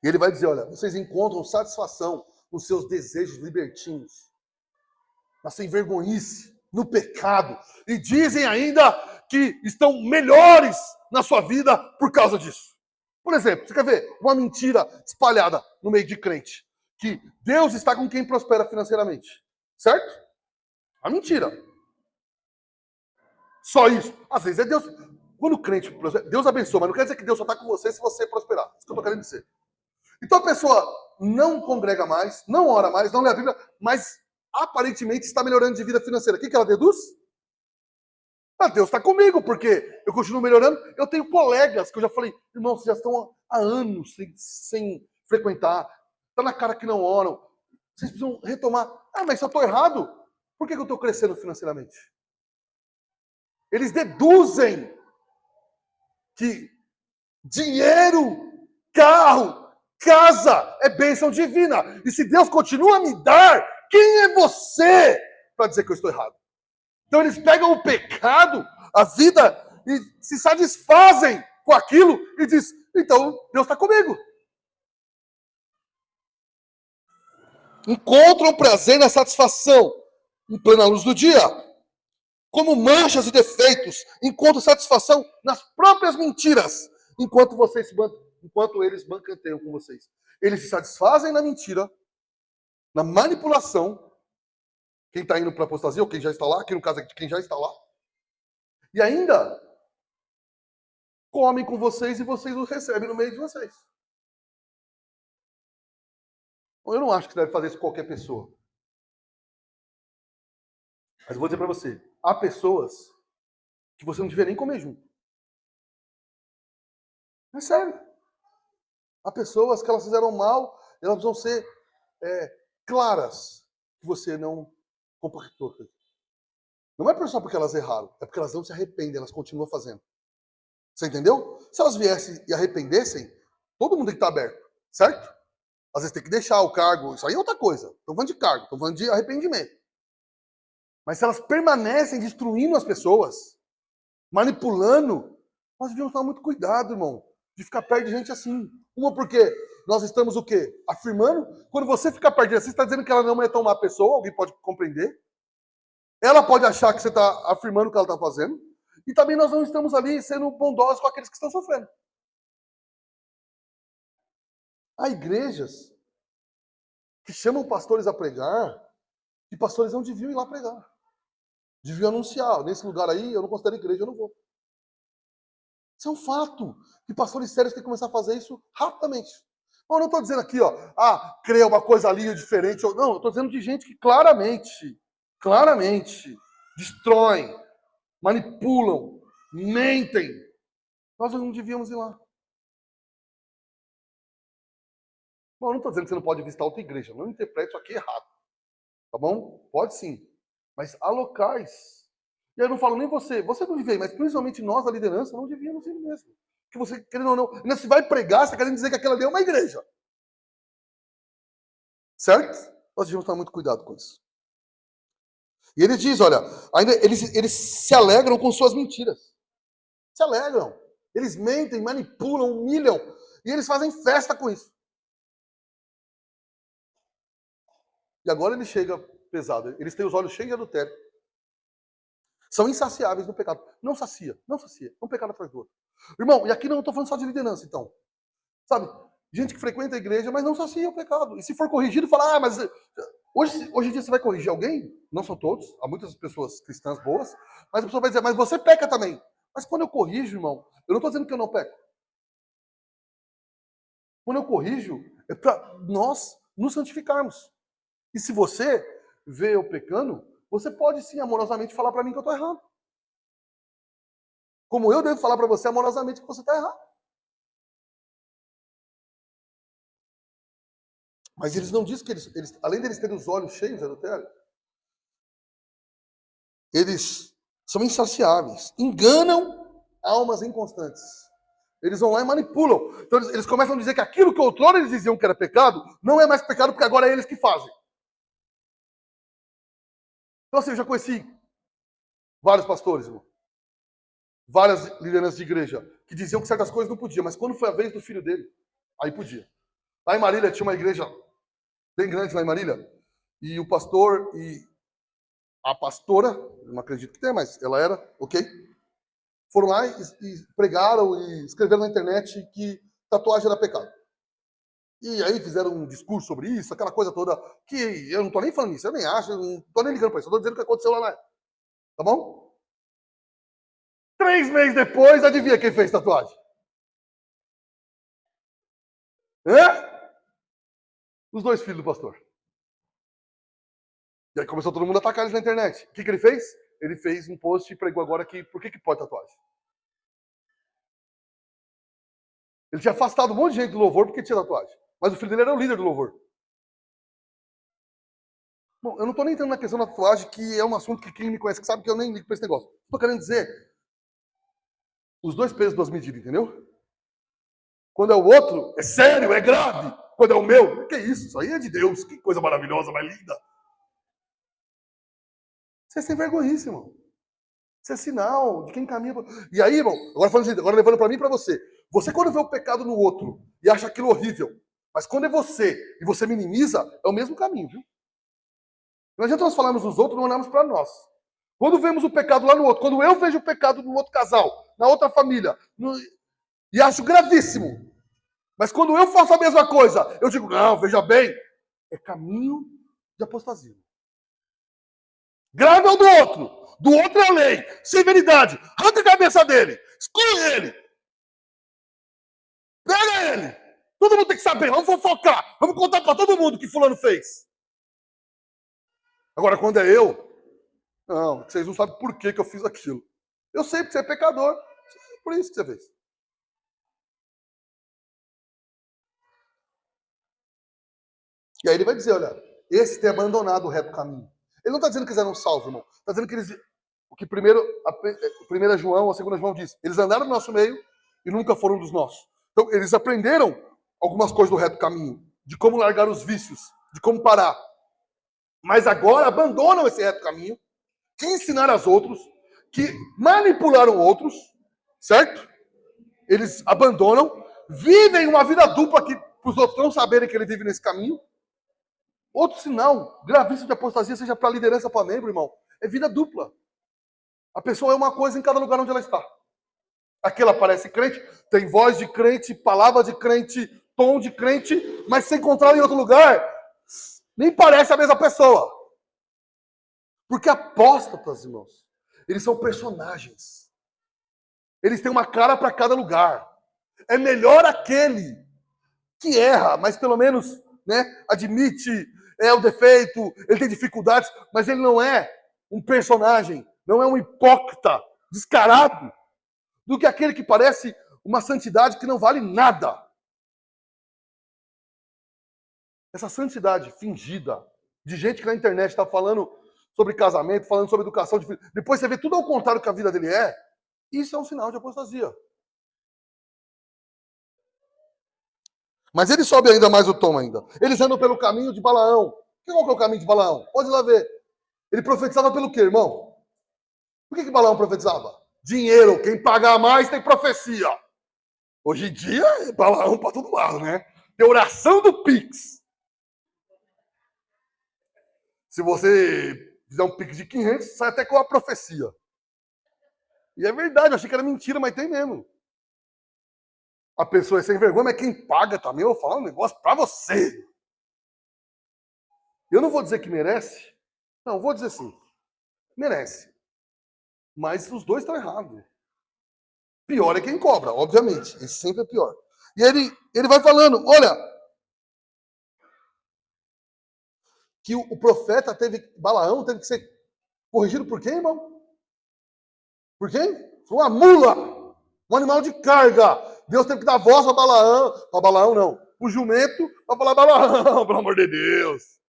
E ele vai dizer, olha, vocês encontram satisfação nos seus desejos libertinos, na sem vergonhice, no pecado, e dizem ainda que estão melhores na sua vida por causa disso. Por exemplo, você quer ver uma mentira espalhada no meio de crente? Que Deus está com quem prospera financeiramente. Certo? A mentira. Só isso. Às vezes é Deus. Quando o crente prospera, Deus abençoa, mas não quer dizer que Deus só está com você se você prosperar. Isso que eu estou querendo dizer. Então a pessoa não congrega mais, não ora mais, não lê a Bíblia, mas aparentemente está melhorando de vida financeira. O que ela deduz? Deus está comigo, porque eu continuo melhorando. Eu tenho colegas que eu já falei, irmão, vocês já estão há anos sem frequentar. Está na cara que não oram. Vocês precisam retomar. Mas se eu estou errado, por que eu estou crescendo financeiramente? Eles deduzem que dinheiro, carro, casa é bênção divina. E se Deus continua a me dar, quem é você para dizer que eu estou errado? Então eles pegam o pecado, a vida, e se satisfazem com aquilo e diz, então Deus está comigo. Encontram prazer na satisfação em plena luz do dia. Como manchas e defeitos, encontram satisfação nas próprias mentiras, enquanto eles bancanteiam com vocês. Eles se satisfazem na mentira, na manipulação. Quem está indo para a apostasia, ou quem já está lá, aqui no caso aqui, quem já está lá. E ainda comem com vocês e vocês os recebem no meio de vocês. Eu não acho que você deve fazer isso com qualquer pessoa. Mas eu vou dizer para você, há pessoas que você não deveria nem comer junto. É sério. Há pessoas que elas fizeram mal, elas vão ser claras que você não compactou. Não é só porque elas erraram, é porque elas não se arrependem, elas continuam fazendo. Você entendeu? Se elas viessem e arrependessem, todo mundo tem que estar aberto, certo? Às vezes tem que deixar o cargo, isso aí é outra coisa. Estou falando de cargo, estou falando de arrependimento. Mas se elas permanecem destruindo as pessoas, manipulando, nós devíamos tomar muito cuidado, irmão. de ficar perto de gente assim. Uma porque nós estamos o quê? Afirmando. Quando você fica perto de assim, você está dizendo que ela não é tão má pessoa, alguém pode compreender. Ela pode achar que você está afirmando o que ela está fazendo. E também nós não estamos ali sendo bondosos com aqueles que estão sofrendo. Há igrejas que chamam pastores a pregar e pastores não deviam ir lá pregar. Deviam anunciar. Nesse lugar aí, eu não considero igreja, eu não vou. Isso é um fato. E pastores sérios têm que começar a fazer isso rapidamente. Eu não estou dizendo aqui, crer uma coisa ali diferente. Não, eu estou dizendo de gente que claramente, destroem, manipulam, mentem. Nós não devíamos ir lá. Bom, eu não estou dizendo que você não pode visitar outra igreja. Não interprete isso aqui errado. Tá bom? Pode sim. Mas há locais. E eu não falo nem você. Você não devia ir, mas principalmente nós, a liderança, não devíamos ir mesmo. Que você, querendo ou não, ainda se vai pregar, você está querendo dizer que aquela ali é uma igreja. Certo? Nós devemos tomar muito cuidado com isso. E ele diz, olha, ainda eles se alegram com suas mentiras. Se alegram. Eles mentem, manipulam, humilham. E eles fazem festa com isso. E agora ele chega pesado. Eles têm os olhos cheios de adultério. São insaciáveis no pecado. Não sacia. Um pecado atrás do outro. Irmão, e aqui não estou falando só de liderança, então. Sabe? Gente que frequenta a igreja, mas não sacia o pecado. E se for corrigido, fala, mas hoje em dia você vai corrigir alguém? Não são todos. Há muitas pessoas cristãs boas. Mas a pessoa vai dizer, mas você peca também. Mas quando eu corrijo, irmão, eu não estou dizendo que eu não peco. Quando eu corrijo, é para nós nos santificarmos. E se você vê eu pecando, você pode sim amorosamente falar para mim que eu estou errando. Como eu devo falar para você amorosamente que você está errado. Mas eles não dizem que eles, além deles terem os olhos cheios de adultério, eles são insaciáveis, enganam almas inconstantes. Eles vão lá e manipulam. Então eles começam a dizer que aquilo que outrora eles diziam que era pecado, não é mais pecado porque agora é eles que fazem. Então assim, eu já conheci vários pastores, irmão. Várias lideranças de igreja que diziam que certas coisas não podiam, mas quando foi a vez do filho dele, aí podia. Lá em Marília tinha uma igreja bem grande lá em Marília, e o pastor e a pastora, não acredito que tenha, mas ela era, ok? Foram lá e pregaram e escreveram na internet que tatuagem era pecado. E aí fizeram um discurso sobre isso, aquela coisa toda, que eu não tô nem falando isso, eu nem acho, eu não tô nem ligando pra isso, eu tô dizendo o que aconteceu lá na época. Tá bom? 3 meses depois, adivinha quem fez tatuagem? Os 2 filhos do pastor. E aí começou todo mundo a atacar eles na internet. O que ele fez? Ele fez um post e pregou agora que por que pode tatuagem? Ele tinha afastado um monte de gente do louvor porque tinha tatuagem. Mas o filho dele era o líder do louvor. Bom, eu não estou nem entrando na questão da tatuagem, que é um assunto que quem me conhece que sabe que eu nem ligo para esse negócio. Estou querendo dizer os 2 pesos, 2 medidas, entendeu? Quando é o outro, é sério, é grave. Quando é o meu, que isso? Isso aí é de Deus. Que coisa maravilhosa, mais linda. Você é sem vergonhice, irmão. Isso é sinal de quem caminha. E aí, irmão, agora levando para mim e para você. Você, quando vê o pecado no outro e acha aquilo horrível, mas quando é você e você minimiza, é o mesmo caminho, viu? Não adianta nós falarmos dos outros e não olharmos para nós. Quando vemos o pecado lá no outro, quando eu vejo o pecado no outro casal, na outra família, e acho gravíssimo, mas quando eu faço a mesma coisa, eu digo, não, veja bem, é caminho de apostasia. Grave é o do outro. Do outro é a lei. Severidade. Arranca a cabeça dele. Exclui ele. Pega ele. Todo mundo tem que saber. Vamos fofocar. Vamos contar para todo mundo o que fulano fez. Agora, quando é eu, não, vocês não sabem por que eu fiz aquilo. Eu sei porque você é pecador. É por isso que você fez. E aí ele vai dizer, olha, esse tem abandonado o reto caminho. Ele não está dizendo que eles eram salvos, irmão. Está dizendo que eles... O que primeiro, a primeira João, a segunda João diz. Eles andaram no nosso meio e nunca foram dos nossos. Então, eles aprenderam algumas coisas do reto caminho. De como largar os vícios. De como parar. Mas agora abandonam esse reto caminho. Que ensinaram aos outros. Que manipularam outros. Certo? Eles abandonam. vivem uma vida dupla que para os outros não saberem que ele vive nesse caminho. Outro sinal gravíssimo de apostasia, seja para liderança, para membro, irmão, é vida dupla. A pessoa é uma coisa em cada lugar onde ela está. Aqui ela parece crente, tem voz de crente, palavra de crente, tom de crente, mas se encontrar em outro lugar, nem parece a mesma pessoa. Porque apóstatas, irmãos, eles são personagens. Eles têm uma cara para cada lugar. É melhor aquele que erra, mas pelo menos, né, admite o defeito, ele tem dificuldades, mas ele não é um personagem, não é um hipócrita, descarado, do que aquele que parece uma santidade que não vale nada. Essa santidade fingida, de gente que na internet está falando sobre casamento, falando sobre educação de filho, depois você vê tudo ao contrário que a vida dele é, isso é um sinal de apostasia. Mas ele sobe ainda mais o tom ainda. Eles andam pelo caminho de Balaão. Qual que é o caminho de Balaão? Pode ir lá ver. Ele profetizava pelo quê, irmão? Por que Balaão profetizava? Dinheiro. Quem pagar mais tem profecia. Hoje em dia, é Balaão para todo lado, né? Tem oração do Pix. Se você fizer um Pix de 500, sai até com a profecia. E é verdade, eu achei que era mentira, mas tem mesmo. A pessoa é sem vergonha, mas quem paga também, eu vou falar um negócio pra você. Eu não vou dizer que merece. Não, vou dizer assim. Merece. Mas os dois estão errados. Pior é quem cobra, obviamente. Esse sempre é pior. E ele vai falando, olha, que o profeta Balaão teve que ser corrigido por quem, irmão? Por quem? Foi uma mula, um animal de carga. Deus teve que dar voz para Balaão. Para Balaão, não. O jumento para falar, Balaão, pelo amor de Deus.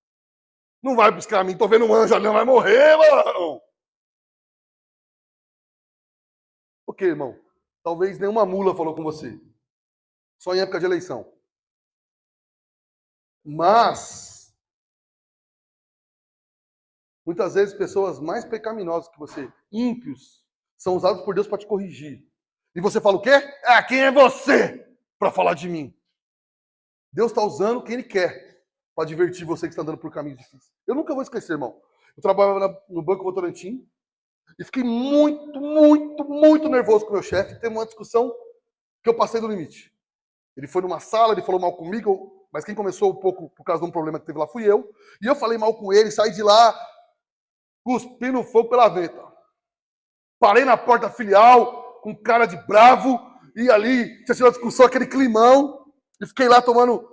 Não vai buscar mim, tô vendo um anjo ali, não vai morrer, Balaão. O que, irmão? Talvez nenhuma mula falou com você. Só em época de eleição. Mas, muitas vezes, pessoas mais pecaminosas que você, ímpios, são usados por Deus para te corrigir. E você fala o quê? Ah, quem é você para falar de mim? Deus está usando quem Ele quer para divertir você que está andando por caminhos difíceis. Eu nunca vou esquecer, irmão. Eu trabalhava no Banco Votorantim e fiquei muito nervoso com o meu chefe. Teve uma discussão que eu passei do limite. Ele foi numa sala, ele falou mal comigo, mas quem começou um pouco por causa de um problema que teve lá fui eu. E eu falei mal com ele, saí de lá cuspindo fogo pela venta. Parei na porta da filial com cara de bravo e ali tinha sido uma discussão, aquele climão. E fiquei lá tomando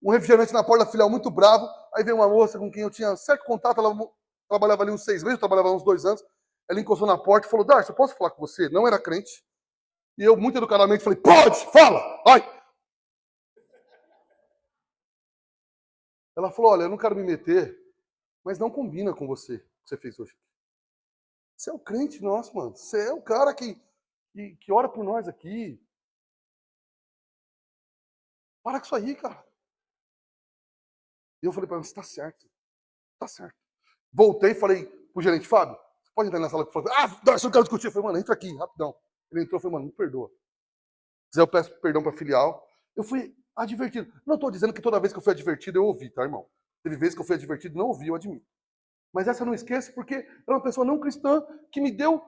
um refrigerante na porta da filial muito bravo. Aí veio uma moça com quem eu tinha certo contato, ela trabalhava ali uns 6 meses, eu trabalhava uns 2 anos. Ela encostou na porta e falou, Darcy, eu posso falar com você? Não era crente. E eu, muito educadamente, falei, pode, fala, vai. Ela falou, olha, eu não quero me meter, mas não combina com você o que você fez hoje. Você é o crente nosso, mano. Você é o cara que ora por nós aqui. Para com isso aí, cara. E eu falei para ela, você tá certo. Tá certo. Voltei e falei pro gerente, Fábio, você pode entrar na sala que eu falei, Darcy, eu não quero discutir. Eu falei, mano, entra aqui, rapidão. Ele entrou e falei, mano, me perdoa. Se quiser, eu peço perdão pra filial. Eu fui advertido. Não estou dizendo que toda vez que eu fui advertido eu ouvi, tá, irmão? Teve vezes que eu fui advertido e não ouvi, eu admito. Mas essa eu não esqueço porque era uma pessoa não cristã que me deu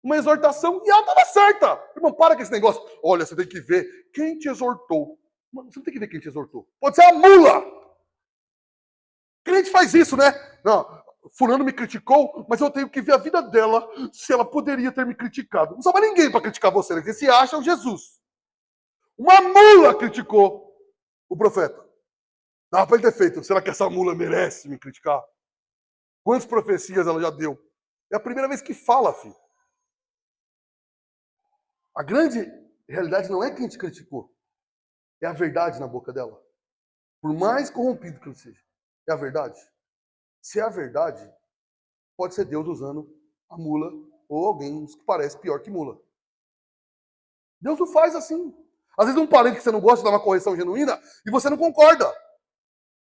uma exortação e ela estava certa. Irmão, para com esse negócio. Olha, você tem que ver quem te exortou. Mano, você não tem que ver quem te exortou. Pode ser a mula. Crente faz isso, né? Não, fulano me criticou, mas eu tenho que ver a vida dela se ela poderia ter me criticado. Não sabe ninguém para criticar você, né? Porque se acha o Jesus. Uma mula criticou o profeta. Dava para ele ter feito. Será que essa mula merece me criticar? Quantas profecias ela já deu? É a primeira vez que fala, filho. A grande realidade não é quem te criticou. É a verdade na boca dela. Por mais corrompido que ele seja. É a verdade. Se é a verdade, pode ser Deus usando a mula ou alguém que parece pior que mula. Deus o faz assim. Às vezes um parente que você não gosta de dar uma correção genuína e você não concorda.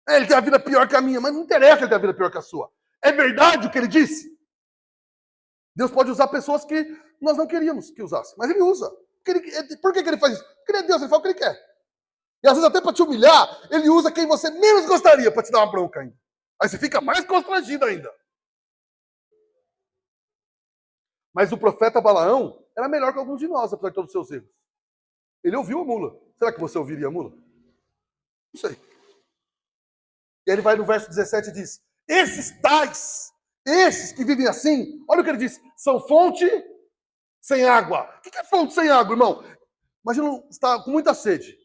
Ele tem a vida pior que a minha, mas não interessa ele ter a vida pior que a sua. É verdade o que ele disse? Deus pode usar pessoas que nós não queríamos que usasse, mas ele usa. Por que ele faz isso? Porque ele é Deus, ele fala o que ele quer. E às vezes até para te humilhar, ele usa quem você menos gostaria para te dar uma bronca ainda. Aí você fica mais constrangido ainda. Mas o profeta Balaão era melhor que alguns de nós, apesar de todos os seus erros. Ele ouviu a mula. Será que você ouviria a mula? Não sei. E aí ele vai no verso 17 e diz: esses que vivem assim, olha o que ele diz, são fonte sem água. O que é fonte sem água, irmão? Imagina, você está com muita sede.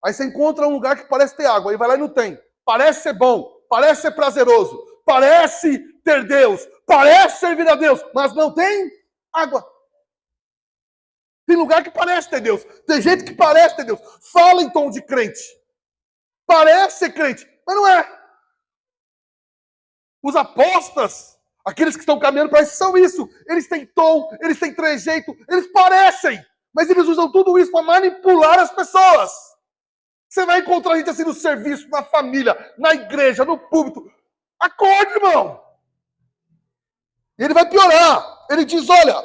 Aí você encontra um lugar que parece ter água, aí vai lá e não tem. Parece ser bom, parece ser prazeroso, parece ter Deus, parece servir a Deus, mas não tem água. Tem lugar que parece ter Deus, tem gente que parece ter Deus, fala em tom de crente, parece ser crente, mas não é. Os apóstolos, aqueles que estão caminhando para isso, são isso. Eles têm tom, eles têm trejeito, eles parecem, mas eles usam tudo isso para manipular as pessoas. Você vai encontrar gente assim no serviço, na família, na igreja, no púlpito. Acorde, irmão. E ele vai piorar. Ele diz, olha,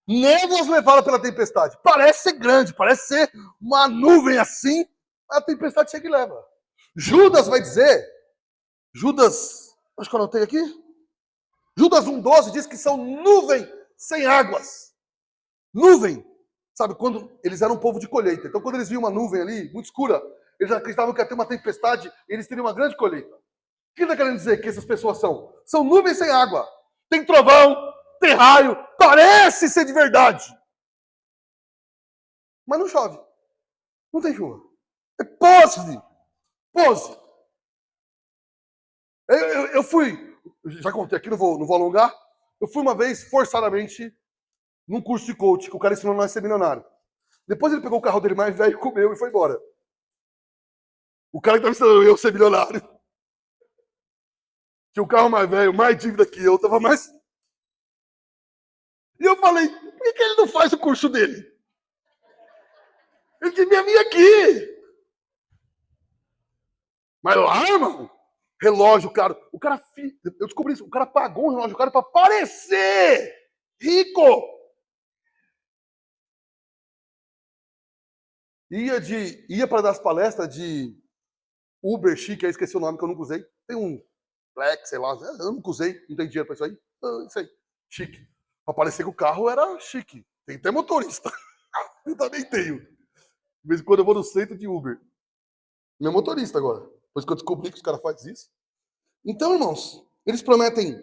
névoas levadas pela tempestade. Parece ser grande, parece ser uma nuvem assim, a tempestade chega e leva. Judas vai dizer, acho que eu anotei aqui. Judas 1,12 diz que são nuvem sem águas. Nuvem. Sabe, quando eles eram um povo de colheita. Então, quando eles viam uma nuvem ali, muito escura, eles acreditavam que ia ter uma tempestade e eles teriam uma grande colheita. O que ele está querendo dizer que essas pessoas são? São nuvens sem água. Tem trovão, tem raio, parece ser de verdade. Mas não chove. Não tem chuva. É pose. Pose. Eu fui, já contei aqui, não vou alongar. Eu fui uma vez, forçadamente, num curso de coach, que o cara ensinou nós a ser milionário. Depois ele pegou o carro dele mais velho, comeu e foi embora. O cara que estava ensinando eu a ser milionário. Tinha o carro mais velho, mais dívida que eu, tava mais. E eu falei, por que ele não faz o curso dele? Ele devia vir aqui. Mas lá, irmão, relógio, cara. Eu descobri isso. O cara pagou um relógio, cara, para parecer rico. Ia para dar as palestras de Uber chique, aí esqueci o nome que eu nunca usei. Tem um Flex, sei lá, eu nunca usei, não tem dinheiro para isso aí. Isso aí, chique. Para parecer que o carro era chique. Tem até motorista. Eu também tenho. De vez em quando eu vou no centro de Uber. Meu motorista agora. Depois que eu descobri que os caras fazem isso. Então, irmãos, eles prometem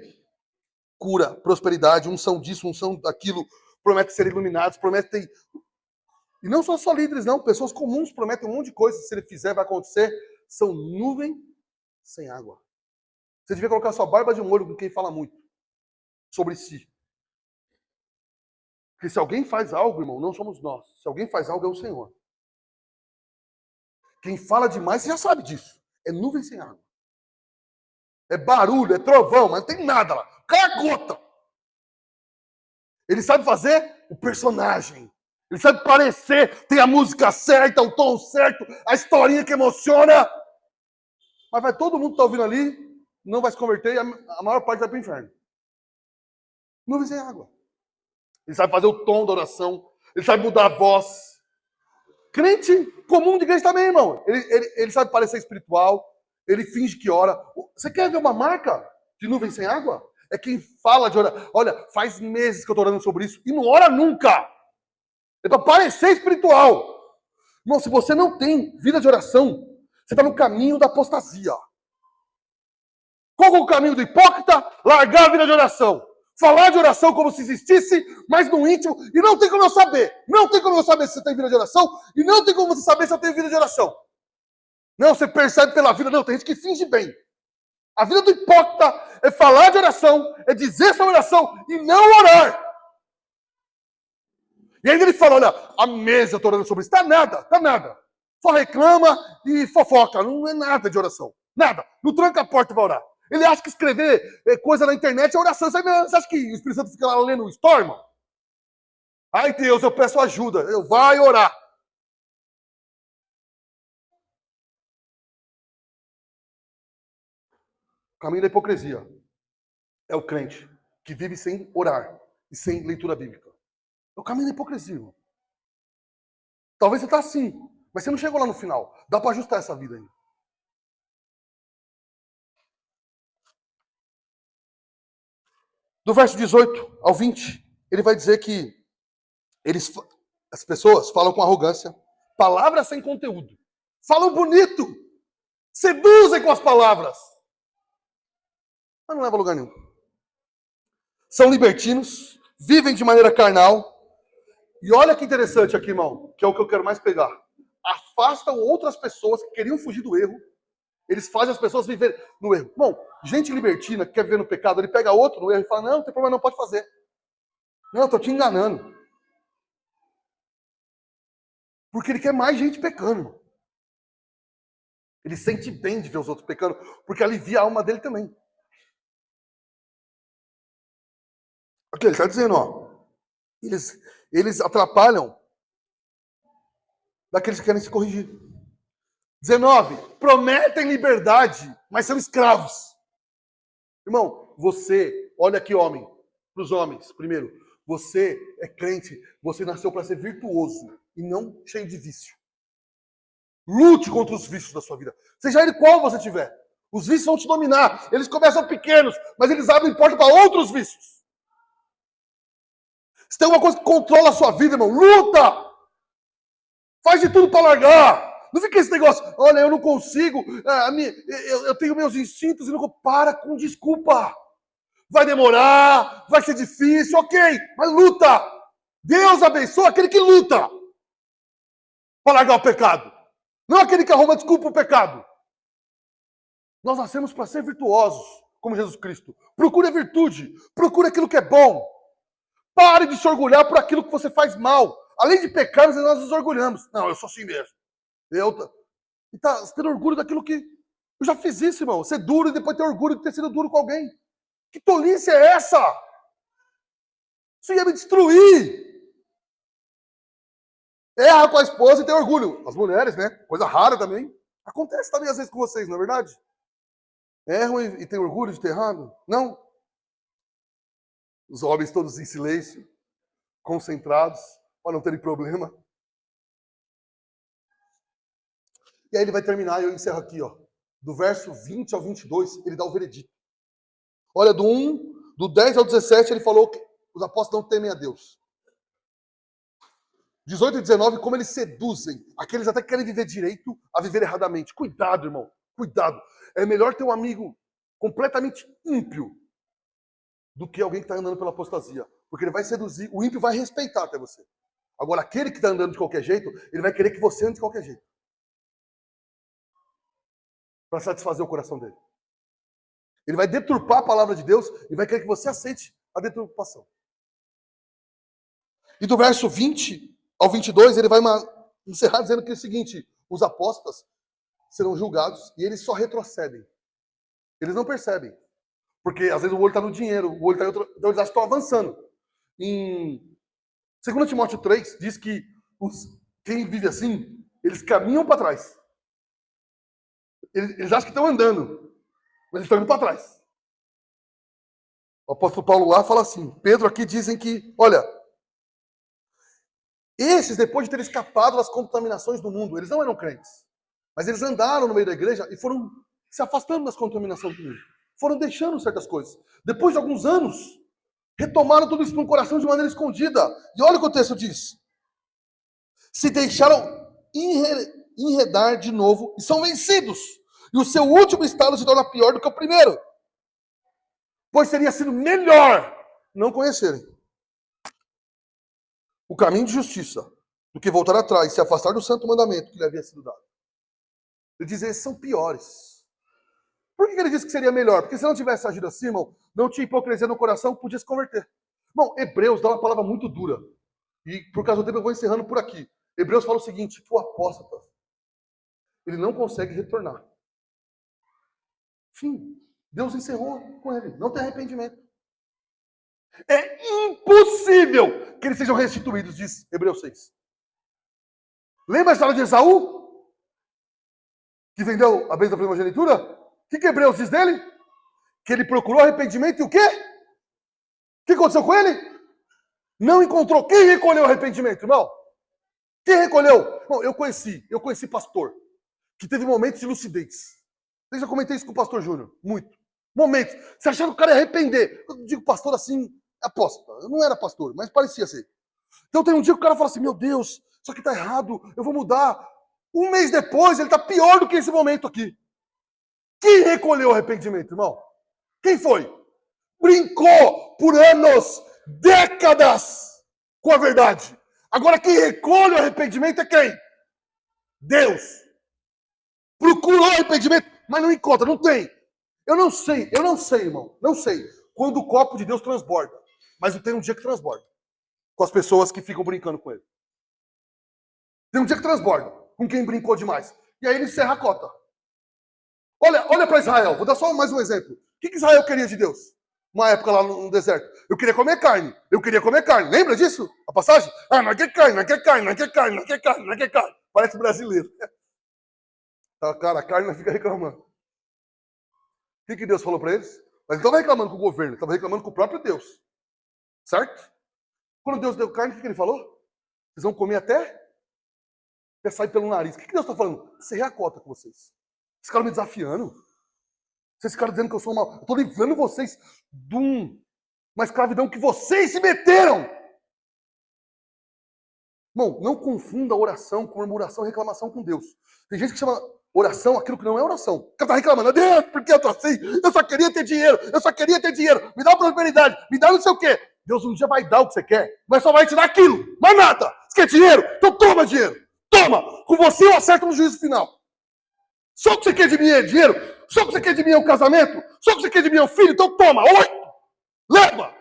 cura, prosperidade, unção disso, unção daquilo, prometem ser iluminados, prometem. E não só líderes, não. Pessoas comuns prometem um monte de coisa. Se ele fizer, vai acontecer. São nuvem sem água. Você devia colocar sua barba de molho com quem fala muito sobre si. Porque se alguém faz algo, irmão, não somos nós. Se alguém faz algo, é o Senhor. Quem fala demais, você já sabe disso. É nuvem sem água. É barulho, é trovão, mas não tem nada lá. Cai a gota. Ele sabe fazer o personagem. Ele sabe parecer, tem a música certa, o tom certo, a historinha que emociona. Mas vai todo mundo que está ouvindo ali, não vai se converter e a maior parte vai para o inferno. Nuvem sem água. Ele sabe fazer o tom da oração. Ele sabe mudar a voz. Crente comum de igreja também, irmão. Ele sabe parecer espiritual. Ele finge que ora. Você quer ver uma marca de nuvem sem água? É quem fala de orar. Olha, faz meses que eu estou orando sobre isso e não ora nunca. É para parecer espiritual. Irmão, se você não tem vida de oração, você está no caminho da apostasia. Qual é o caminho do hipócrita? Largar a vida de oração. Falar de oração como se existisse, mas no íntimo, e não tem como eu saber. Não tem como eu saber se você tem vida de oração, e não tem como você saber se eu tenho vida de oração. Não, você percebe pela vida. Não, tem gente que finge bem. A vida do hipócrita é falar de oração, é dizer essa oração e não orar. E ainda ele fala, olha, há meses eu estou orando sobre isso. Tá nada. Só reclama e fofoca. Não é nada de oração. Nada. Não tranca a porta e vai orar. Ele acha que escrever coisa na internet é oração. Você acha que o Espírito Santo fica lá lendo Storm? Ai, Deus, eu peço ajuda. Eu vou orar. O caminho da hipocrisia é o crente que vive sem orar e sem leitura bíblica. É o caminho da hipocrisia, irmão. Talvez você está assim, mas você não chegou lá no final. Dá para ajustar essa vida ainda. Do verso 18 ao 20, ele vai dizer que as pessoas falam com arrogância, palavras sem conteúdo. Falam bonito, seduzem com as palavras, mas não leva a lugar nenhum. São libertinos, vivem de maneira carnal. E olha que interessante aqui, irmão, que é o que eu quero mais pegar. Afastam outras pessoas que queriam fugir do erro. Eles fazem as pessoas viverem no erro. Bom, gente libertina que quer viver no pecado, ele pega outro no erro e fala, não tem problema, não pode fazer. Não, estou te enganando. Porque ele quer mais gente pecando, irmão. Ele sente bem de ver os outros pecando, porque alivia a alma dele também. Aqui ele está dizendo, ó. Eles atrapalham daqueles que querem se corrigir. 19. Prometem liberdade, mas são escravos. Irmão, você, olha aqui, homem, para os homens, primeiro, você é crente, você nasceu para ser virtuoso e não cheio de vício. Lute contra os vícios da sua vida. Seja ele qual você tiver. Os vícios vão te dominar. Eles começam pequenos, mas eles abrem porta para outros vícios. Se tem uma coisa que controla a sua vida, irmão, luta! Faz de tudo para largar. Não fica esse negócio, olha, eu não consigo, eu tenho meus instintos e não... Para com desculpa. Vai demorar, vai ser difícil, ok, mas luta. Deus abençoa aquele que luta para largar o pecado. Não aquele que arruma desculpa o pecado. Nós nascemos para ser virtuosos, como Jesus Cristo. Procure a virtude, procure aquilo que é bom. Pare de se orgulhar por aquilo que você faz mal. Além de pecarmos, nós nos orgulhamos. Não, eu sou assim mesmo. E tá tendo orgulho daquilo que... Eu já fiz isso, irmão. Ser duro e depois ter orgulho de ter sido duro com alguém. Que tolice é essa? Isso ia me destruir. Erra com a esposa e tem orgulho. As mulheres, né? Coisa rara também. Acontece também às vezes com vocês, não é verdade? Erram e tem orgulho de ter errado? Não. Os homens todos em silêncio, concentrados, para não terem problema. E aí ele vai terminar, e eu encerro aqui, ó. Do verso 20 ao 22, ele dá o veredito. Olha, do 10 ao 17, ele falou que os apóstolos não temem a Deus. 18 e 19, como eles seduzem aqueles até que querem viver direito a viver erradamente. Cuidado, irmão, cuidado. É melhor ter um amigo completamente ímpio do que alguém que está andando pela apostasia. Porque ele vai seduzir, o ímpio vai respeitar até você. Agora, aquele que está andando de qualquer jeito, ele vai querer que você ande de qualquer jeito. Para satisfazer o coração dele. Ele vai deturpar a palavra de Deus e vai querer que você aceite a deturpação. E do verso 20 ao 22, ele vai encerrar dizendo que é o seguinte, os apóstolos serão julgados e eles só retrocedem. Eles não percebem. Porque às vezes o olho está no dinheiro, o olho está em outro... Então eles acham que estão avançando. Em 2 Timóteo 3, diz que quem vive assim, eles caminham para trás. Eles acham que estão andando, mas eles estão indo para trás. O apóstolo Paulo lá fala assim, Pedro aqui dizem que, olha, esses depois de terem escapado das contaminações do mundo, eles não eram crentes, mas eles andaram no meio da igreja e foram se afastando das contaminações do mundo. Foram deixando certas coisas. Depois de alguns anos, retomaram tudo isso no coração de maneira escondida. E olha o que o texto diz. Se deixaram enredar de novo e são vencidos. E o seu último estado se torna pior do que o primeiro. Pois teria sido melhor não conhecerem o caminho de justiça do que voltar atrás e se afastar do santo mandamento que lhe havia sido dado. Ele diz, esses são piores. Por que ele disse que seria melhor? Porque se não tivesse agido assim, irmão, não tinha hipocrisia no coração, podia se converter. Irmão, Hebreus dá uma palavra muito dura. E por causa do tempo eu vou encerrando por aqui. Hebreus fala o seguinte, que o apóstata, ele não consegue retornar. Enfim, Deus encerrou com ele. Não tem arrependimento. É impossível que eles sejam restituídos, diz Hebreus 6. Lembra a história de Esaú? Que vendeu a bênção da primogenitura? O que Hebreus diz dele? Que ele procurou arrependimento e o quê? O que aconteceu com ele? Não encontrou. Quem recolheu o arrependimento, irmão? Quem recolheu? Bom, eu conheci pastor que teve momentos de lucidez. Eu já comentei isso com o pastor Júnior, muito. Momentos. Você achava que o cara ia arrepender. Eu digo pastor assim, aposta. Eu não era pastor, mas parecia ser. Então tem um dia que o cara fala assim, meu Deus, isso aqui tá errado, eu vou mudar. Um mês depois, ele tá pior do que esse momento aqui. Quem recolheu o arrependimento, irmão? Quem foi? Brincou por anos, décadas com a verdade. Agora quem recolhe o arrependimento é quem? Deus. Procurou arrependimento, mas não encontra, não tem. Eu não sei, irmão, não sei quando o copo de Deus transborda. Mas tem um dia que transborda. Com as pessoas que ficam brincando com ele. Tem um dia que transborda com quem brincou demais. E aí ele encerra a cota. Olha para Israel, vou dar só mais um exemplo. O que Israel queria de Deus? Uma época lá no deserto. Eu queria comer carne. Lembra disso? A passagem? Ah, não quer carne, não quer carne, não quer carne, não quer carne, não quer carne. Parece brasileiro. Tá, cara, a carne não fica reclamando. O que Deus falou para eles? Mas não estava reclamando com o governo, estava reclamando com o próprio Deus. Certo? Quando Deus deu carne, o que ele falou? Vocês vão comer até sair pelo nariz. O que Deus está falando? Cerrei a cota com vocês. Vocês ficaram me desafiando. Vocês ficaram dizendo que eu sou mal. Eu estou livrando vocês de uma escravidão que vocês se meteram. Irmão, não confunda oração com murmuração e reclamação com Deus. Tem gente que chama oração aquilo que não é oração. O cara está reclamando, Deus, por que eu tô assim? Eu só queria ter dinheiro, me dá prosperidade, me dá não sei o quê. Deus um dia vai dar o que você quer, mas só vai te dar aquilo, mais nada. Você quer dinheiro? Então toma dinheiro. Toma! Com você eu acerto no juízo final. Só o que você quer de mim é dinheiro? Só o que você quer de mim é um casamento? Só o que você quer de mim é um filho? Então toma, 8! Leva!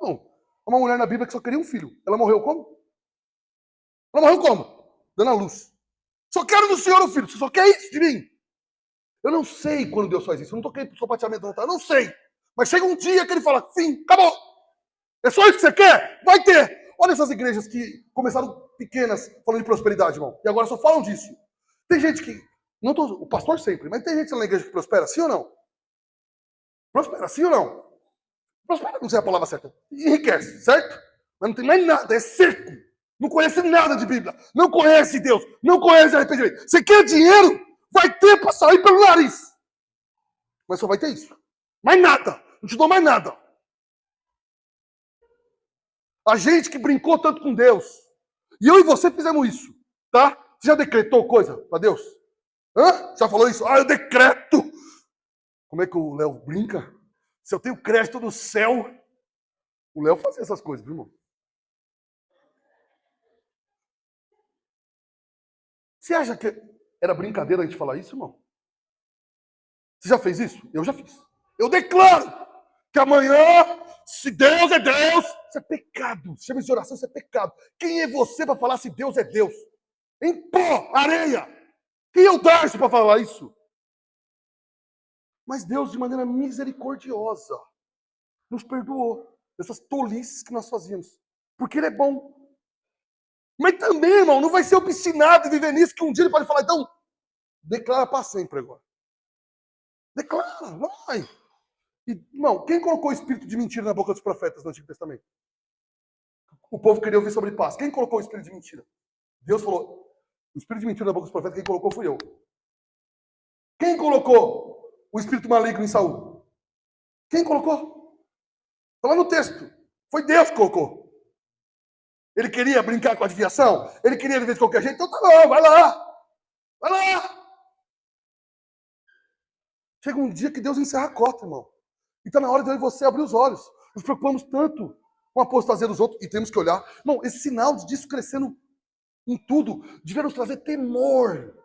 Não, uma mulher na Bíblia que só queria um filho. Ela morreu como? Ela morreu como? Dando a luz. Só quero do Senhor um filho. Você só quer isso de mim? Eu não sei quando Deus faz isso. Eu não toquei pro sapateamento, não, tá? Eu não sei. Mas chega um dia que ele fala, fim, acabou. É só isso que você quer? Vai ter. Olha essas igrejas que começaram pequenas falando de prosperidade, irmão. E agora só falam disso. Tem gente que... o pastor sempre, mas tem gente na igreja que prospera, sim ou não? Prospera, sim ou não? Prospera, não sei a palavra certa. Enriquece, certo? Mas não tem mais nada, é cerco. Não conhece nada de Bíblia. Não conhece Deus. Não conhece arrependimento. Você quer dinheiro? Vai ter para sair pelo nariz. Mas só vai ter isso. Mais nada. Não te dou mais nada. A gente que brincou tanto com Deus. E eu e você fizemos isso. Tá? Você já decretou coisa para Deus? Hã? Já falou isso? Ah, eu decreto. Como é que o Léo brinca? Se eu tenho crédito no céu. O Léo fazia essas coisas, viu, irmão? Você acha que era brincadeira a gente falar isso, irmão? Você já fez isso? Eu já fiz. Eu declaro que amanhã, se Deus é Deus, isso é pecado. Chama de oração, isso é pecado. Quem é você para falar se Deus é Deus? Em pó, areia. Quem é o Darcy para falar isso? Mas Deus, de maneira misericordiosa, nos perdoou dessas tolices que nós fazíamos. Porque Ele é bom. Mas também, irmão, não vai ser obstinado em viver nisso que um dia Ele pode falar, então, declara para sempre agora. Declara, vai. E, irmão, quem colocou o espírito de mentira na boca dos profetas no Antigo Testamento? O povo queria ouvir sobre paz. Quem colocou o espírito de mentira? Deus falou, o espírito de mentira na boca dos profetas, quem colocou fui eu. Quem colocou o espírito maligno em Saul? Quem colocou? Está lá no texto. Foi Deus que colocou. Ele queria brincar com a adivinhação? Ele queria viver de qualquer jeito? Então tá bom, vai lá. Vai lá. Chega um dia que Deus encerra a cota, irmão. E está na hora de eu e você abrir os olhos. Nos preocupamos tanto com a apostasia dos outros e temos que olhar. Irmão, esse sinal disso crescendo em tudo devia nos trazer temor.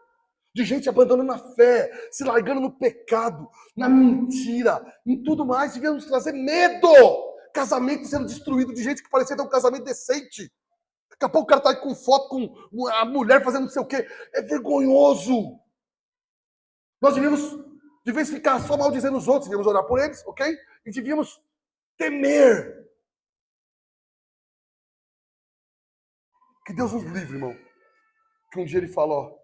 De gente abandonando a fé, se largando no pecado, na mentira, em tudo mais, devia nos trazer medo. Casamento sendo destruído de gente que parecia ter um casamento decente. Daqui a pouco o cara tá aí com foto com a mulher fazendo não sei o quê. É vergonhoso. Nós devíamos ficar só maldizendo os outros, devíamos orar por eles, ok? E devíamos temer. Que Deus nos livre, irmão. Que um dia ele fala, ó,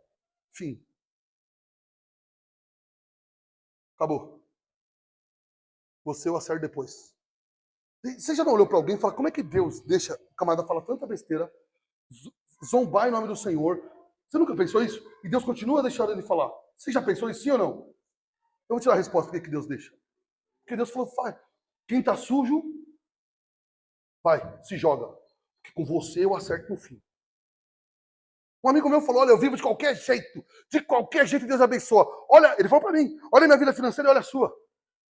fim. Acabou. Você eu acerto depois. Você já não olhou para alguém e fala, como é que Deus deixa o camarada falar tanta besteira, zombar em nome do Senhor? Você nunca pensou isso? E Deus continua deixando ele falar. Você já pensou isso, sim ou não? Eu vou te dar a resposta por que Deus deixa. Porque Deus falou, vai, quem está sujo, vai, se joga. Porque com você eu acerto no fim. Um amigo meu falou, olha, eu vivo de qualquer jeito Deus abençoa. Olha, ele falou para mim, olha a minha vida financeira e olha a sua.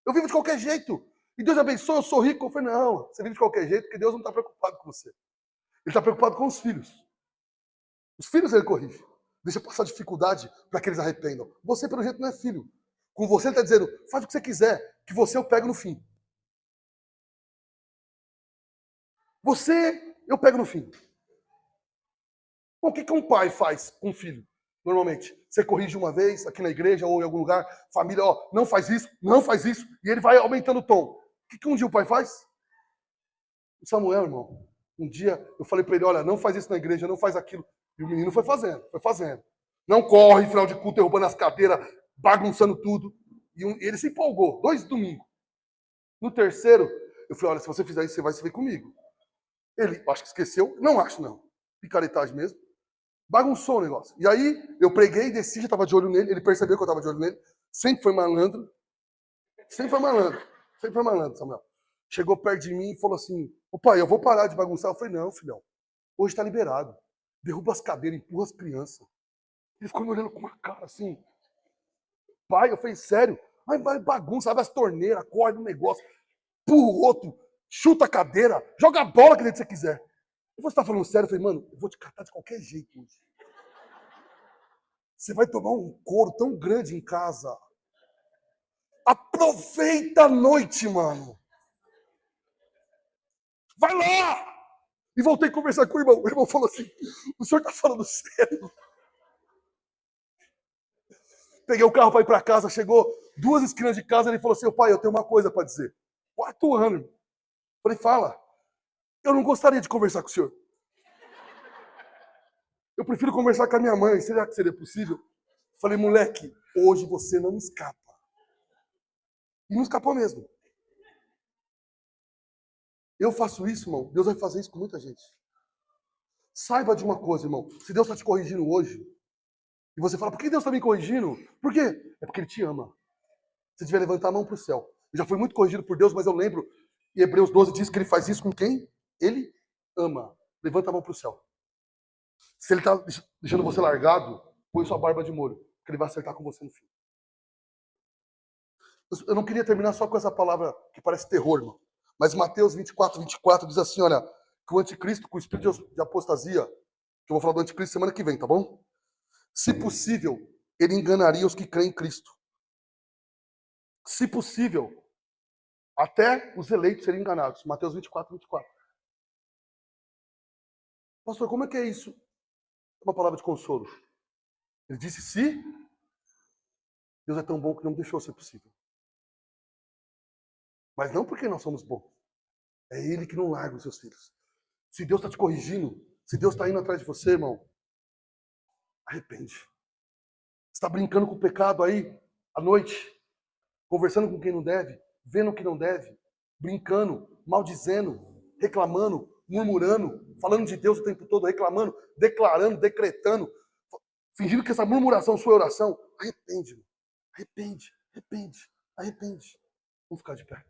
Eu vivo de qualquer jeito. E Deus abençoa, eu sou rico. Eu falei, não, você vive de qualquer jeito porque Deus não está preocupado com você. Ele está preocupado com os filhos. Os filhos ele corrige. Deixa passar dificuldade para que eles arrependam. Você, pelo jeito, não é filho. Com você, ele está dizendo, faz o que você quiser, que você eu pego no fim. Você, eu pego no fim. Bom, o que um pai faz com um filho, normalmente? Você corrige uma vez, aqui na igreja ou em algum lugar, família, ó, não faz isso, e ele vai aumentando o tom. O que um dia o pai faz? O Samuel, irmão, um dia eu falei para ele, olha, não faz isso na igreja, não faz aquilo. E o menino foi fazendo, foi fazendo. Não corre, final de culto, derrubando as cadeiras, bagunçando tudo. E ele se empolgou, 2 domingos. No terceiro, eu falei, olha, se você fizer isso, você vai se ver comigo. Ele, acho que esqueceu, não acho não, picaretagem mesmo. Bagunçou o negócio. E aí, eu preguei, desci, já estava de olho nele, ele percebeu que eu estava de olho nele, sempre foi malandro, Samuel. Chegou perto de mim e falou assim, ô pai, eu vou parar de bagunçar. Eu falei, não, filhão, hoje está liberado. Derruba as cadeiras, empurra as crianças. Ele ficou me olhando com uma cara assim. Pai, eu falei, sério? Mas bagunça, abre as torneiras, corre no negócio, empurra o outro, chuta a cadeira, joga a bola que você quiser. E você tá falando sério? Eu falei, mano, eu vou te catar de qualquer jeito hoje. Você vai tomar um couro tão grande em casa. Aproveita a noite, mano. Vai lá! E voltei a conversar com o irmão. O irmão falou assim, o senhor tá falando sério? Peguei o carro para ir para casa, chegou 2 esquinas de casa, ele falou assim, pai, eu tenho uma coisa para dizer. 4 anos. Falei, fala. Eu não gostaria de conversar com o senhor. Eu prefiro conversar com a minha mãe. Será que seria possível? Falei, moleque, hoje você não escapa. E não escapou mesmo. Eu faço isso, irmão. Deus vai fazer isso com muita gente. Saiba de uma coisa, irmão. Se Deus está te corrigindo hoje, e você fala, por que Deus está me corrigindo? Por quê? É porque Ele te ama. Você devia levantar a mão para o céu. Eu já fui muito corrigido por Deus, mas eu lembro, em Hebreus 12 diz que Ele faz isso com quem? Ele ama. Levanta a mão para o céu. Se Ele está deixando você largado, põe sua barba de molho, que Ele vai acertar com você no fim. Eu não queria terminar só com essa palavra que parece terror, irmão. Mas Mateus 24 diz assim, olha, que o anticristo, com o espírito de apostasia, que eu vou falar do anticristo semana que vem, tá bom? Se possível, ele enganaria os que creem em Cristo. Se possível, até os eleitos seriam enganados. Mateus 24. Pastor, como é que é isso? Uma palavra de consolo. Ele disse, se Deus é tão bom que não deixou ser possível. Mas não porque nós somos bons. É Ele que não larga os seus filhos. Se Deus está te corrigindo, se Deus está indo atrás de você, irmão, arrepende. Você está brincando com o pecado aí, à noite, conversando com quem não deve, vendo o que não deve, brincando, maldizendo, reclamando, murmurando, falando de Deus o tempo todo, reclamando, declarando, decretando, fingindo que essa murmuração é sua oração. Arrepende, irmão. Arrepende. Vamos ficar de pé.